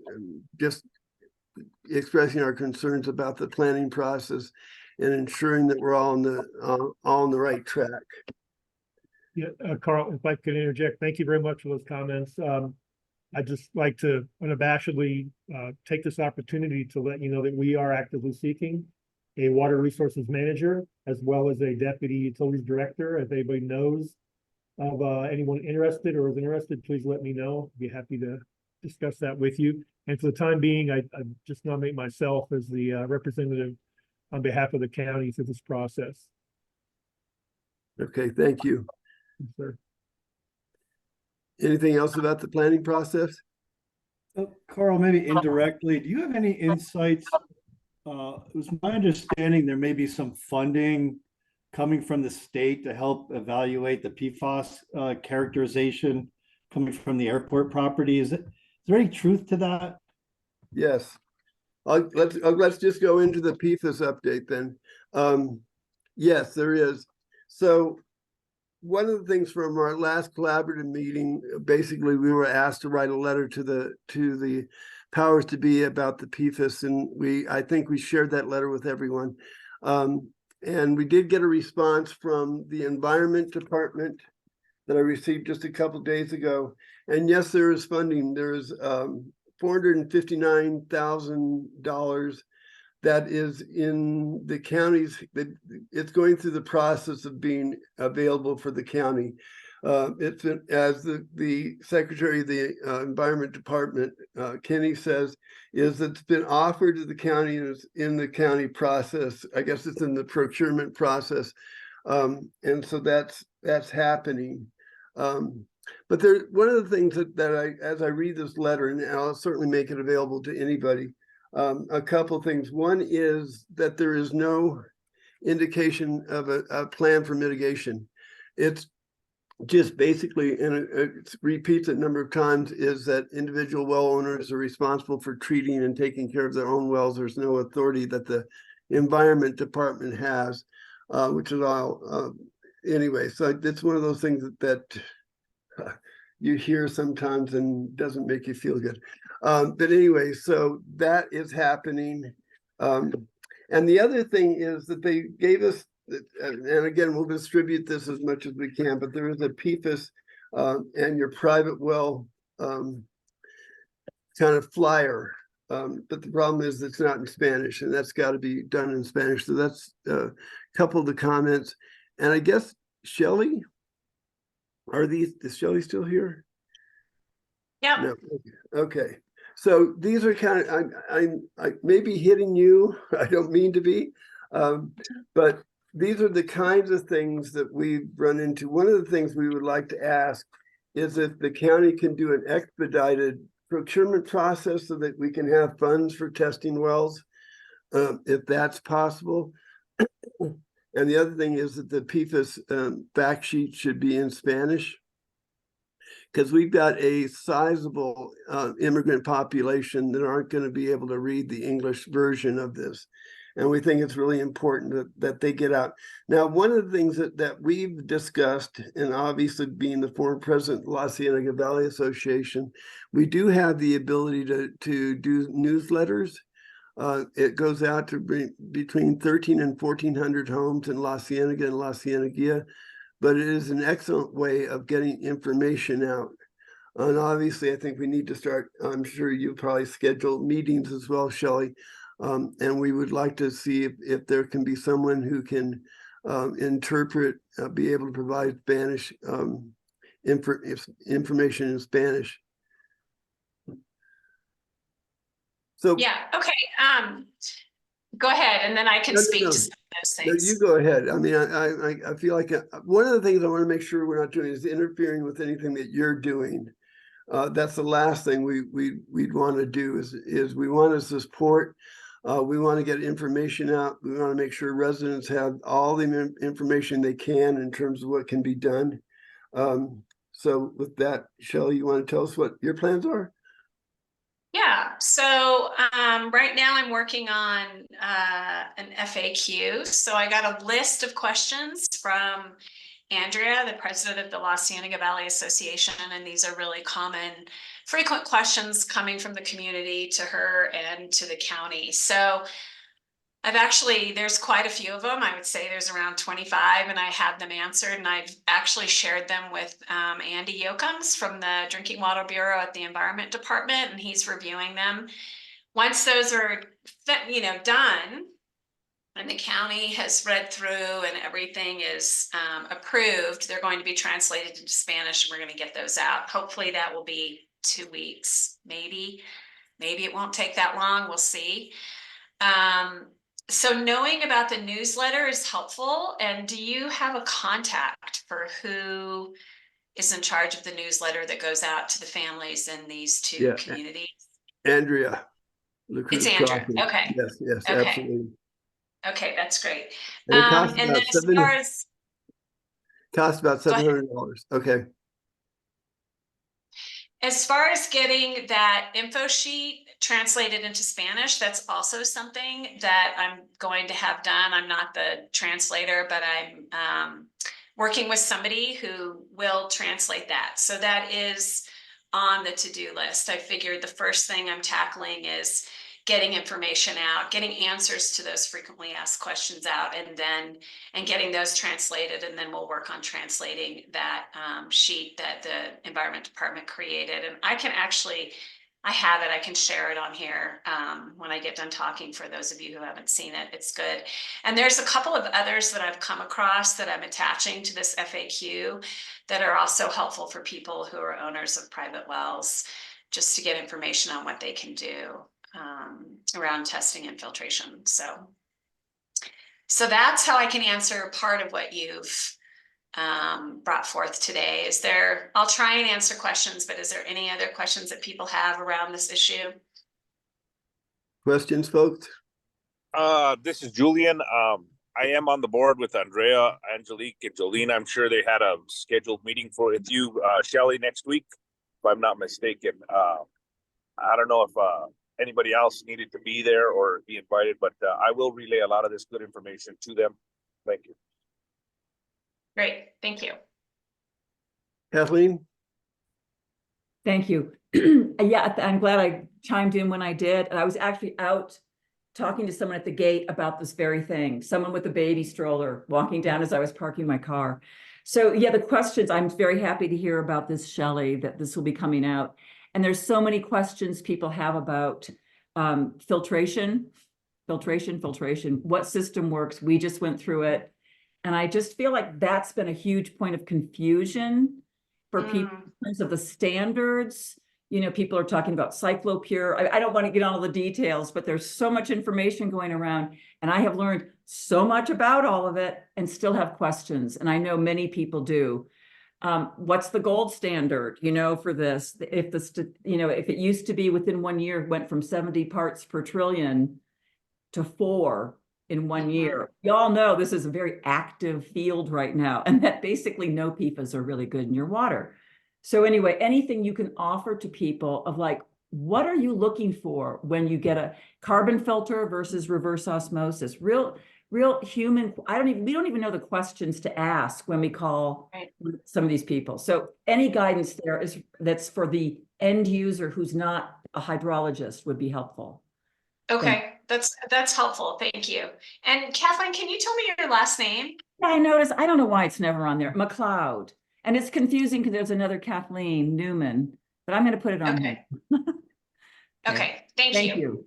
just expressing our concerns about the planning process and ensuring that we're all on the right track. Yeah, Carl, if I could interject, thank you very much for those comments. I'd just like to unabashedly take this opportunity to let you know that we are actively seeking a water resources manager as well as a deputy utilities director. If anybody knows of anyone interested or is interested, please let me know. I'd be happy to discuss that with you. And for the time being, I just nominate myself as the representative on behalf of the county through this process. Okay, thank you. Yes, sir. Anything else about the planning process? Carl, maybe indirectly, do you have any insights? It was my understanding there may be some funding coming from the state to help evaluate the PFAS characterization coming from the airport property. Is there any truth to that? Yes. Let's just go into the PFAS update then. Yes, there is. So one of the things from our last collaborative meeting, basically we were asked to write a letter to the powers to be about the PFAS, and I think we shared that letter with everyone. And we did get a response from the Environment Department that I received just a couple of days ago. And yes, there is funding. There is $459,000 that is in the counties, that it's going through the process of being available for the county. It's been, as the Secretary of the Environment Department, Kenny says, is it's been offered to the county and it's in the county process. I guess it's in the procurement process. And so that's happening. But there, one of the things that I, as I read this letter, and I'll certainly make it available to anybody, a couple of things. One is that there is no indication of a plan for mitigation. It's just basically, and it repeats a number of times, is that individual well owners are responsible for treating and taking care of their own wells. There's no authority that the Environment Department has, which is all, anyway, so it's one of those things that you hear sometimes and doesn't make you feel good. But anyway, so that is happening. And the other thing is that they gave us, and again, we'll distribute this as much as we can, but there is a PFAS and your private well kind of flyer. But the problem is it's not in Spanish, and that's got to be done in Spanish. So that's a couple of the comments. And I guess, Shelley, is Shelley still here? Yeah. No. Okay. So these are kind of, I may be hitting you. I don't mean to be, but these are the kinds of things that we've run into. One of the things we would like to ask is if the county can do an expedited procurement process so that we can have funds for testing wells, if that's possible. And the other thing is that the PFAS fact sheet should be in Spanish, because we've got a sizable immigrant population that aren't going to be able to read the English version of this. And we think it's really important that they get out. Now, one of the things that we've discussed, and obviously being the former president of the La Cienega Valley Association, we do have the ability to do newsletters. It goes out to between 1,300 and 1,400 homes in La Cienega and La Cienega, but it is an excellent way of getting information out. And obviously, I think we need to start, I'm sure you probably schedule meetings as well, Shelley. And we would like to see if there can be someone who can interpret, be able to provide Spanish information in Spanish. So yeah, okay. Go ahead, and then I can speak to some of those No, things. you go ahead. I mean, I feel like one of the things I want to make sure we're not doing is interfering with anything that you're doing. That's the last thing we'd want to do is we want to support. We want to get information out. We want to make sure residents have all the information they can in terms of what can be done. So with that, Shelley, you want to tell us what your plans are? Yeah, so right now I'm working on an FAQ. So I got a list of questions from Andrea, the president of the La Cienega Valley Association, and these are really common, frequent questions coming from the community to her and to the county. So there's quite a few of them. I would say there's around 25, and I have them answered, and I've actually shared them with Andy Yocums from the Drinking Water Bureau at the Environment Department, and he's reviewing them. Once those are, done, and the county has read through and everything is approved, they're going to be translated into Spanish, and we're going to get those out. Hopefully that will be 2 weeks, maybe it won't take that long. We'll see. So knowing about the newsletter is helpful. And do you have a contact for who is in charge of the newsletter that goes out to the families in these two communities? Andrea. It's Andrea. Crawford. Okay. Yes, Okay. absolutely. Okay, that's great. And it costs And about then costs about $700. Okay. As far as getting that info sheet translated into Spanish, that's also something that I'm going to have done. I'm not the translator, but I'm working with somebody who will translate that. So that is on the to-do list. I figured the first thing I'm tackling is getting information out, getting answers to those frequently asked questions out, and getting those translated. And then we'll work on translating that sheet that the Environment Department created. And I can actually I have it. I can share it on here when I get done talking. For those of you who haven't seen it, it's good. And there's a couple of others that I've come across that I'm attaching to this FAQ that are also helpful for people who are owners of private wells, just to get information on what they can do around testing and filtration. So that's how I can answer part of what you've brought forth today. I'll try and answer questions, but is there any other questions that people have around this issue? Questions, folks? This is Julian. I am on the board with Andrea, Angelique, and Jolene. I'm sure they had a scheduled meeting with you, Shelley, next week, if I'm not mistaken. I don't know if anybody else needed to be there or be invited, but I will relay a lot of this good information to them. Thank you. Great, thank you. Kathleen? Thank you. Yeah, I'm glad I chimed in when I did. And I was actually out talking to someone at the gate about this very thing. Someone with a baby stroller walking down as I was parking my car. So yeah, the questions, I'm very happy to hear about this, Shelley, that this will be coming out. And there's so many questions people have about filtration, what system works. We just went through it. And I just feel like that's been a huge point of confusion for people in terms of the standards. You know, people are talking about cyclopure. I don't want to get on all the details, but there's so much information going around. And I have learned so much about all of it and still have questions. And I know many people do. What's the gold standard, you know, for this? If if it used to be within 1 year, went from 70 parts per trillion to 4 in 1 year. You all know this is a very active field right now, and that basically no PFAS are really good in your water. So anyway, anything you can offer to people of like, what are you looking for when you get a carbon filter versus reverse osmosis? Real human, we don't even know the questions to ask when we call some of these people. So any guidance there that's for the end user who's not a hydrologist would be helpful. Okay, that's helpful. Thank you. And Kathleen, can you tell me your last name? Yeah, I noticed. I don't know why it's never on there. McLeod. And it's confusing because there's another Kathleen Newman, but I'm going to put it on here. Okay, thank you.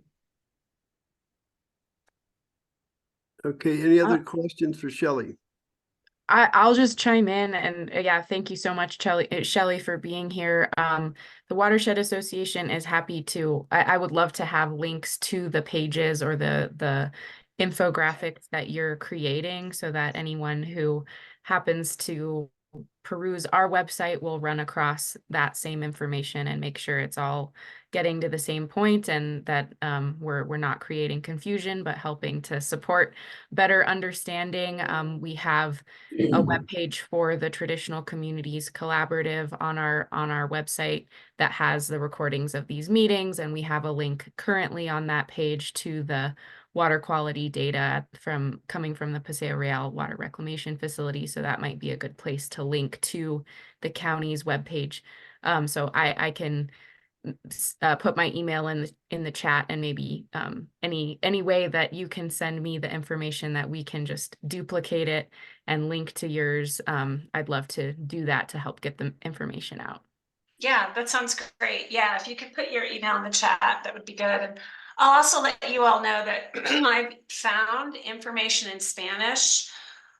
Okay, any other questions for Shelley? I'll just chime in, and yeah, thank you so much, Shelley, for being here. The Watershed Association is happy to, I would love to have links to the pages or the infographics that you're creating so that anyone who happens to peruse our website will run across that same information and make sure it's all getting to the same point, and that we're not creating confusion, but helping to support better understanding. We have a webpage for the Traditional Communities Collaborative on our website that has the recordings of these meetings, and we have a link currently on that page to the water quality data coming from the Paseo Real Water Reclamation Facility. So that might be a good place to link to the county's webpage. So I can put my email in the chat, and maybe any way that you can send me the information that we can just duplicate it and link to yours. I'd love to do that to help get the information out. Yeah, that sounds great. Yeah, if you could put your email in the chat, that would be good. And I'll also let you all know that I've found information in Spanish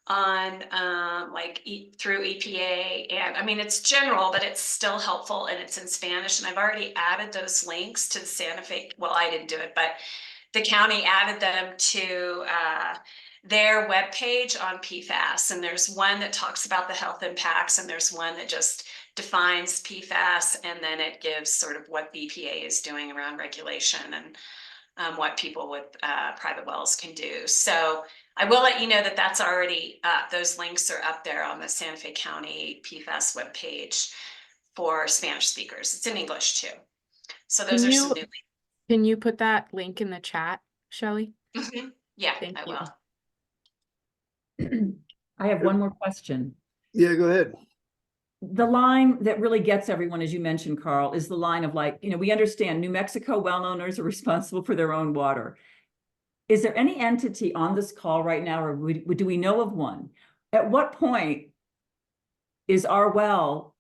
on through EPA, and I mean it's general, but it's still helpful, and it's in Spanish, and I've already added those links to the Santa Fe. Well, I didn't do it, but the county added them to their webpage on PFAS, and there's one that talks about the health impacts, and there's one that just defines PFAS, and then it gives sort of what the EPA is doing around regulation and what people with private wells can do. So I will let you know that that's already up. Those links are up there on the Santa Fe County PFAS webpage for Spanish speakers. It's in English too. So those are some new links. Can you put that link in the chat, Shelley? Mm-hmm. Yeah, Thank you. Will. I have one more question. Yeah, go ahead. The line that really gets everyone, as you mentioned, Carl, is the line of like, we understand New Mexico well owners are responsible for their own water. Is there any entity on this call right now, or do we know of one? At what point is our well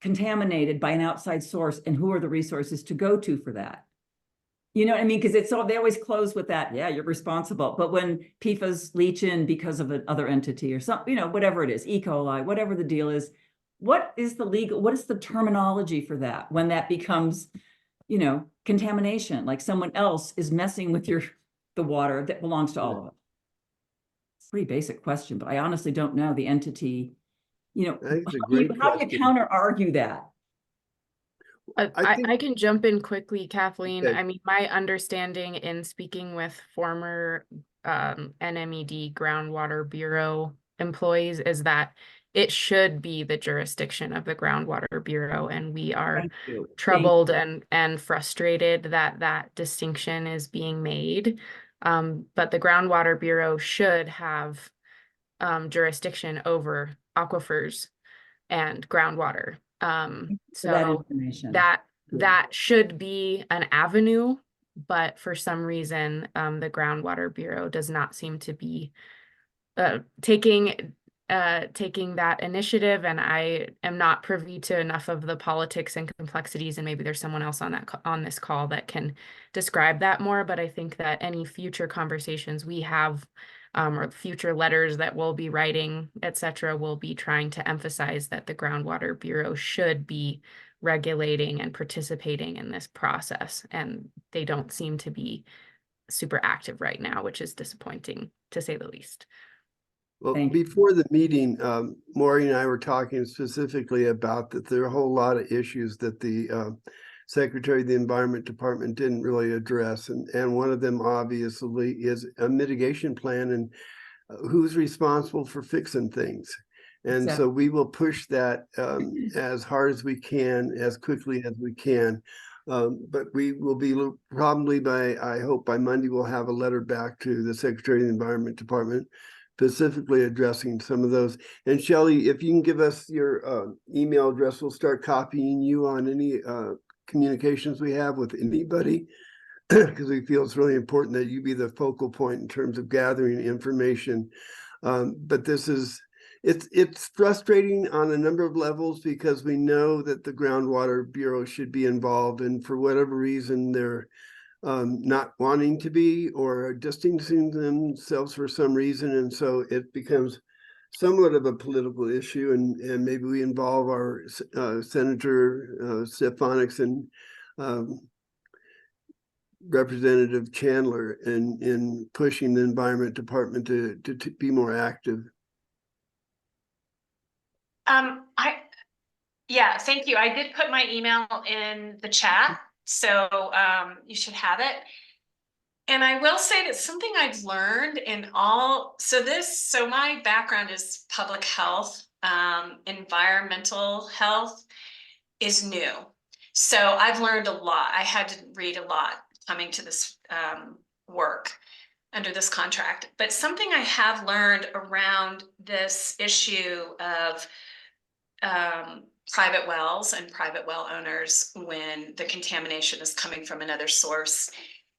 contaminated by an outside source, and who are the resources to go to for that? You know what I mean? Because it's all, they always close with that, yeah, you're responsible. But when PFAS leach in because of another entity or something, you know, whatever it is, E. coli, whatever the deal is, what is the terminology for that when that becomes, you know, contamination, like someone else is messing with the water that belongs to all of us? Pretty basic question, but I honestly don't know the entity, you know, how do you counter argue that? I can jump in quickly, Kathleen. Okay. I mean, my understanding in speaking with former NMED Groundwater Bureau employees is that it should be the jurisdiction of the Groundwater Bureau, and we are troubled and frustrated that that distinction is being made. But the Groundwater Bureau should have jurisdiction over aquifers and groundwater. So that should be an avenue, but for some reason, the Groundwater Bureau does not seem to be taking that initiative, and I am not privy to enough of the politics and complexities, and maybe there's someone else on this call that can describe that more. But I think that any future conversations we have, or future letters that we'll be writing, etc., will be trying to emphasize that the Groundwater Bureau should be regulating and participating in this process, and they don't seem to be super active right now, which is disappointing, to say the least. Well, before the meeting, Maury and I were talking specifically about that there are a whole lot of issues that the Secretary of the Environment Department didn't really address. And one of them obviously is a mitigation plan and who's responsible for fixing things. And so we will push that as hard as we can, as quickly as we can. But we will be probably I hope by Monday, we'll have a letter back to the Secretary of the Environment Department specifically addressing some of those. And Shelley, if you can give us your email address, we'll start copying you on any communications we have with anybody, because we feel it's really important that you be the focal point in terms of gathering information. But it's frustrating on a number of levels because we know that the Groundwater Bureau should be involved, and for whatever reason they're not wanting to be or distancing themselves for some reason. And so it becomes somewhat of a political issue, and maybe we involve our Senator Stefanik and Representative Chandler in pushing the Environment Department to be more active. Yeah, thank you. I did put my email in the chat, so you should have it. And I will say that something I've learned so my background is public health, environmental health is new. So I've learned a lot. I had to read a lot coming to this work under this contract. But something I have learned around this issue of private wells and private well owners when the contamination is coming from another source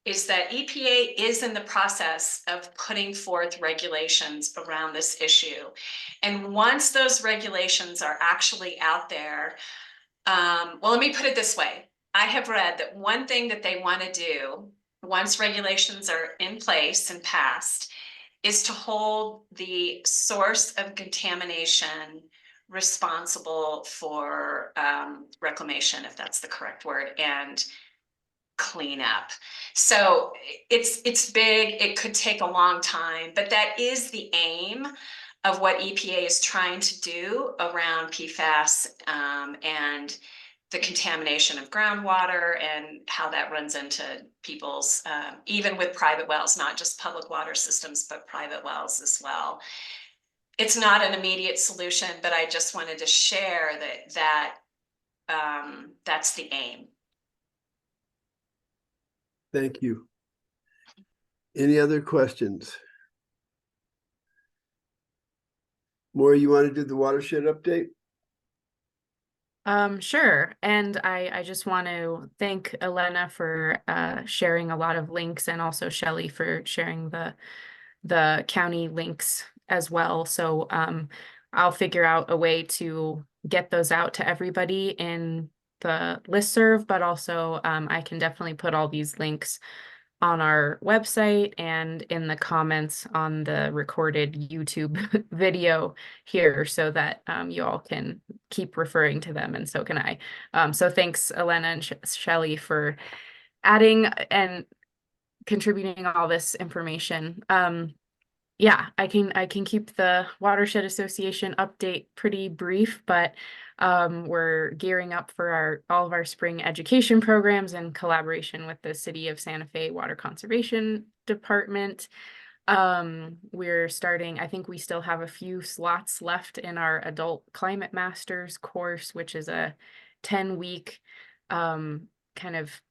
is that EPA is in the process of putting forth regulations around this issue. And once those regulations are actually out there, well, let me put it this way. I have read that one thing that they want to do once regulations are in place and passed is to hold the source of contamination responsible for reclamation, if that's the correct word, and clean up. So it's big. It could take a long time, but that is the aim of what EPA is trying to do around PFAS and the contamination of groundwater and how that runs into people's, even with private wells, not just public water systems, but private wells as well. It's not an immediate solution, but I just wanted to share that's the aim. Thank you. Any other questions? Maury, you want to do the watershed update? Sure. And I just want to thank Elena for sharing a lot of links, and also Shelley for sharing the county links as well. So I'll figure out a way to get those out to everybody in the listserv, but also I can definitely put all these links on our website and in the comments on the recorded YouTube video here so that you all can keep referring to them, and so can I. So thanks, Elena and Shelley, for adding and contributing all this information. Yeah, I can keep the Watershed Association update pretty brief, but we're gearing up for all of our spring education programs in collaboration with the City of Santa Fe Water Conservation Department. We're starting, I think we still have a few slots left in our Adult Climate Masters course, which is a 10-week kind of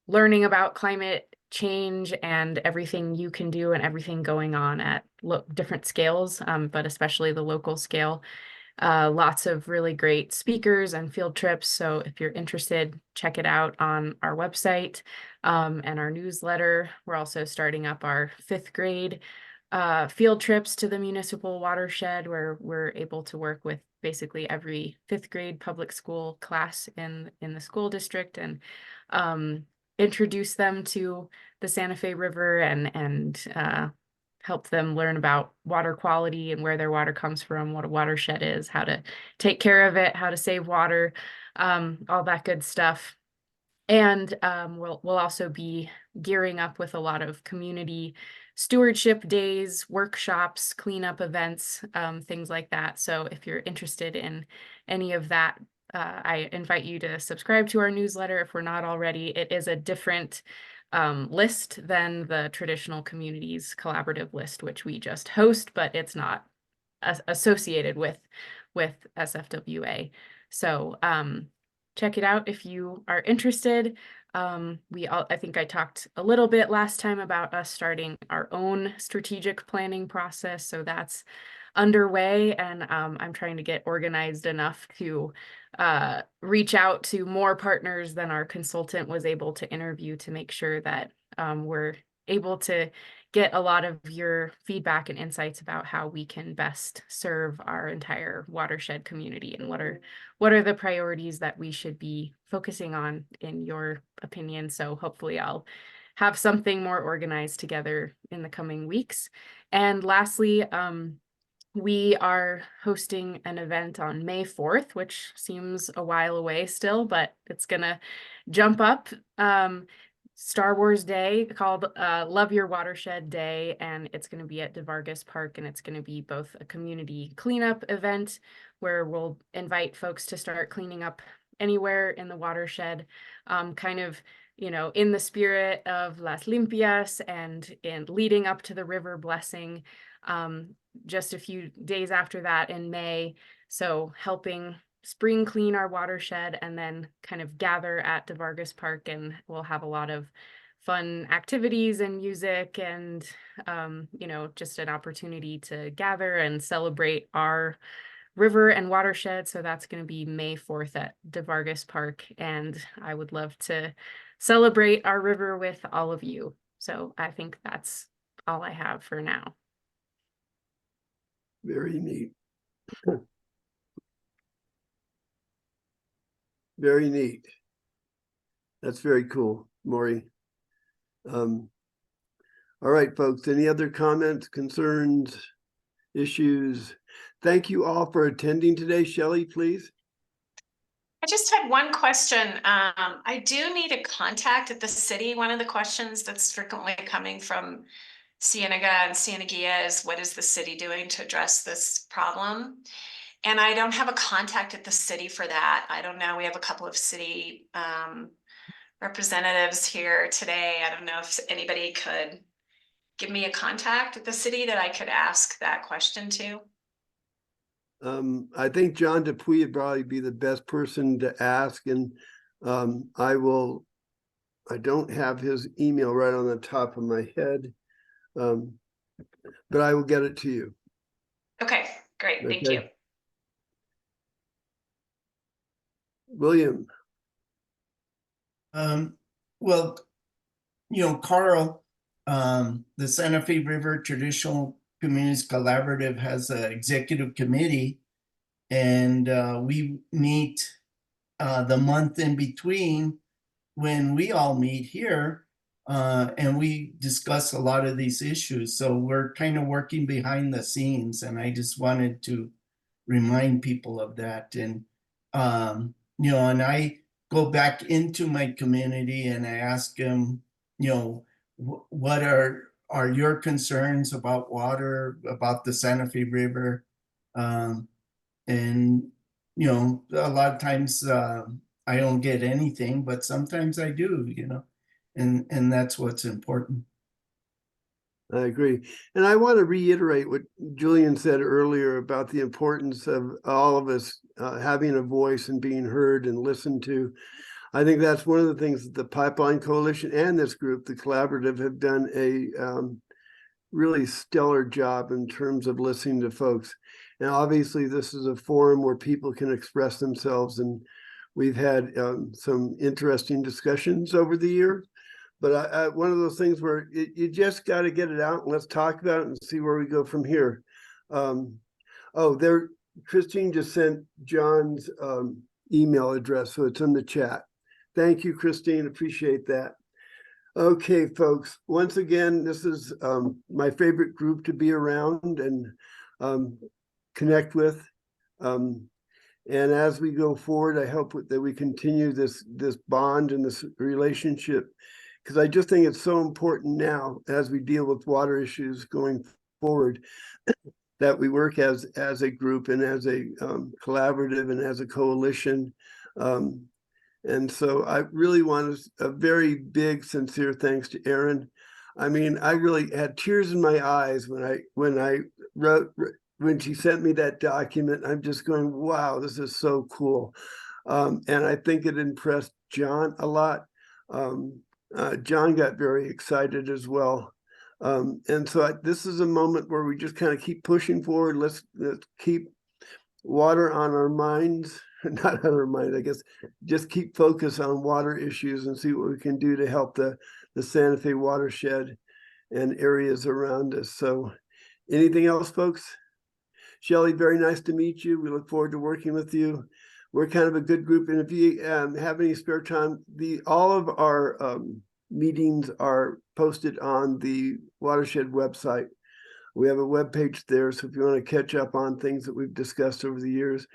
learning about climate change and everything you can do and everything going on at different scales, but especially the local scale. Lots of really great speakers and field trips. So if you're interested, check it out on our website and our newsletter. We're also starting up our 5th grade field trips to the municipal watershed, where we're able to work with basically every 5th grade public school class in the school district and introduce them to the Santa Fe River and help them learn about water quality and where their water comes from, what a watershed is, how to take care of it, how to save water, all that good stuff. And we'll also be gearing up with a lot of community stewardship days, workshops, cleanup events, things like that. So if you're interested in any of that, I invite you to subscribe to our newsletter if we're not already. It is a different list than the traditional communities collaborative list, which we just host, but it's not associated with SFWA. So check it out if you are interested. I think I talked a little bit last time about us starting our own strategic planning process. So that's underway, and I'm trying to get organized enough to reach out to more partners than our consultant was able to interview to make sure that we're able to get a lot of your feedback and insights about how we can best serve our entire watershed community and what are the priorities that we should be focusing on in your opinion. So hopefully I'll have something more organized together in the coming weeks. And lastly, we are hosting an event on May 4th, which seems a while away still, but it's gonna jump up. Star Wars Day called Love Your Watershed Day, and it's going to be at DeVargas Park, and it's going to be both a community cleanup event where we'll invite folks to start cleaning up anywhere in the watershed, kind of, you know, in the spirit of Las Limpias and in leading up to the river blessing just a few days after that in May. So helping spring clean our watershed and then kind of gather at DeVargas Park, and we'll have a lot of fun activities and music and you know, just an opportunity to gather and celebrate our river and watershed. So that's going to be May 4th at DeVargas Park, and I would love to celebrate our river with all of you. So I think that's all I have for now. Very neat. Very neat. That's very cool, Mori. All right, folks, any other comments, concerns, issues? Thank you all for attending today. Shelley, please. I just had one question. I do need a contact at the city. One of the questions that's frequently coming from Cienega and Cieneguilla is, what is the city doing to address this problem? And I don't have a contact at the city for that. I don't know. We have a couple of city representatives here today. I don't know if anybody could give me a contact at the city that I could ask that question to. I think John Dupuy would probably be the best person to ask, and I don't have his email right on the top of my head, but I will get it to you. Okay, great. Okay. Thank you. William. Well, you know, Carl, the Santa Fe River Traditional Communities Collaborative has an executive committee, And we meet the month in between when we all meet here, and we discuss a lot of these issues. So we're kind of working behind the scenes, and I just wanted to remind people of that. And you know, and I go back into my community and I ask them, you know, what are your concerns about water, about the Santa Fe River? And you know, a lot of times I don't get anything, but sometimes I do, you know, and that's what's important. I agree. And I want to reiterate what Julian said earlier about the importance of all of us having a voice and being heard and listened to. I think that's one of the things that the Pipeline Coalition and this group, the collaborative, have done a really stellar job in terms of listening to folks. And obviously this is a forum where people can express themselves, and we've had some interesting discussions over the years. But one of those things where you just got to get it out and let's talk about it and see where we go from here. Christine just sent John's email address, so it's in the chat. Thank you, Christine. Appreciate that. Okay, folks. Once again, this is my favorite group to be around and connect with. And as we go forward, I hope that we continue this bond and this relationship, because I just think it's so important now as we deal with water issues going forward that we work as a group and as a collaborative and as a coalition. And so I really want a very big, sincere thanks to Erin. I mean, I really had tears in my eyes when she sent me that document. I'm just going, wow, this is so cool. And I think it impressed John a lot. John got very excited as well. And so this is a moment where we just kind of keep pushing forward. Let's keep water on our minds, not on our mind, I guess, just keep focus on water issues and see what we can do to help the Santa Fe watershed and areas around us. So anything else, folks? Shelley, very nice to meet you. We look forward to working with you. We're kind of a good group. And if you have any spare time, all of our meetings are posted on the Watershed website. We have a web page there, so if you want to catch up on things that we've discussed over the years.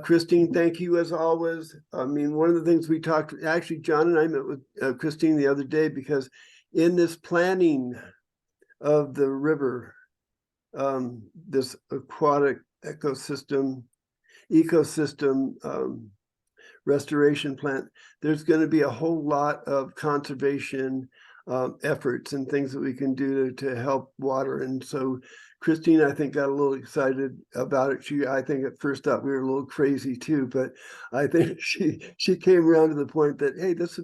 Christine, thank you as always. I mean, one of the things we talked, actually, John and I met with Christine the other day, because in this planning of the river, this aquatic ecosystem restoration plant, there's going to be a whole lot of conservation efforts and things that we can do to help water. And so Christine, I think, got a little excited about it. I think at first thought we were a little crazy too, but I think she came around to the point that, hey, this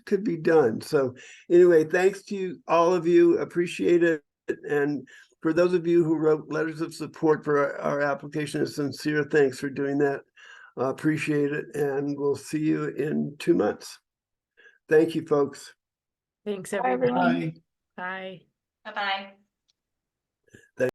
could be done. So anyway, thanks to all of you. Appreciate it. And for those of you who wrote letters of support for our application, a sincere thanks for doing that. Appreciate it. And we'll see you in 2 months. Thank you, folks. Thanks, Bye, everyone. everyone. Bye. Bye-bye.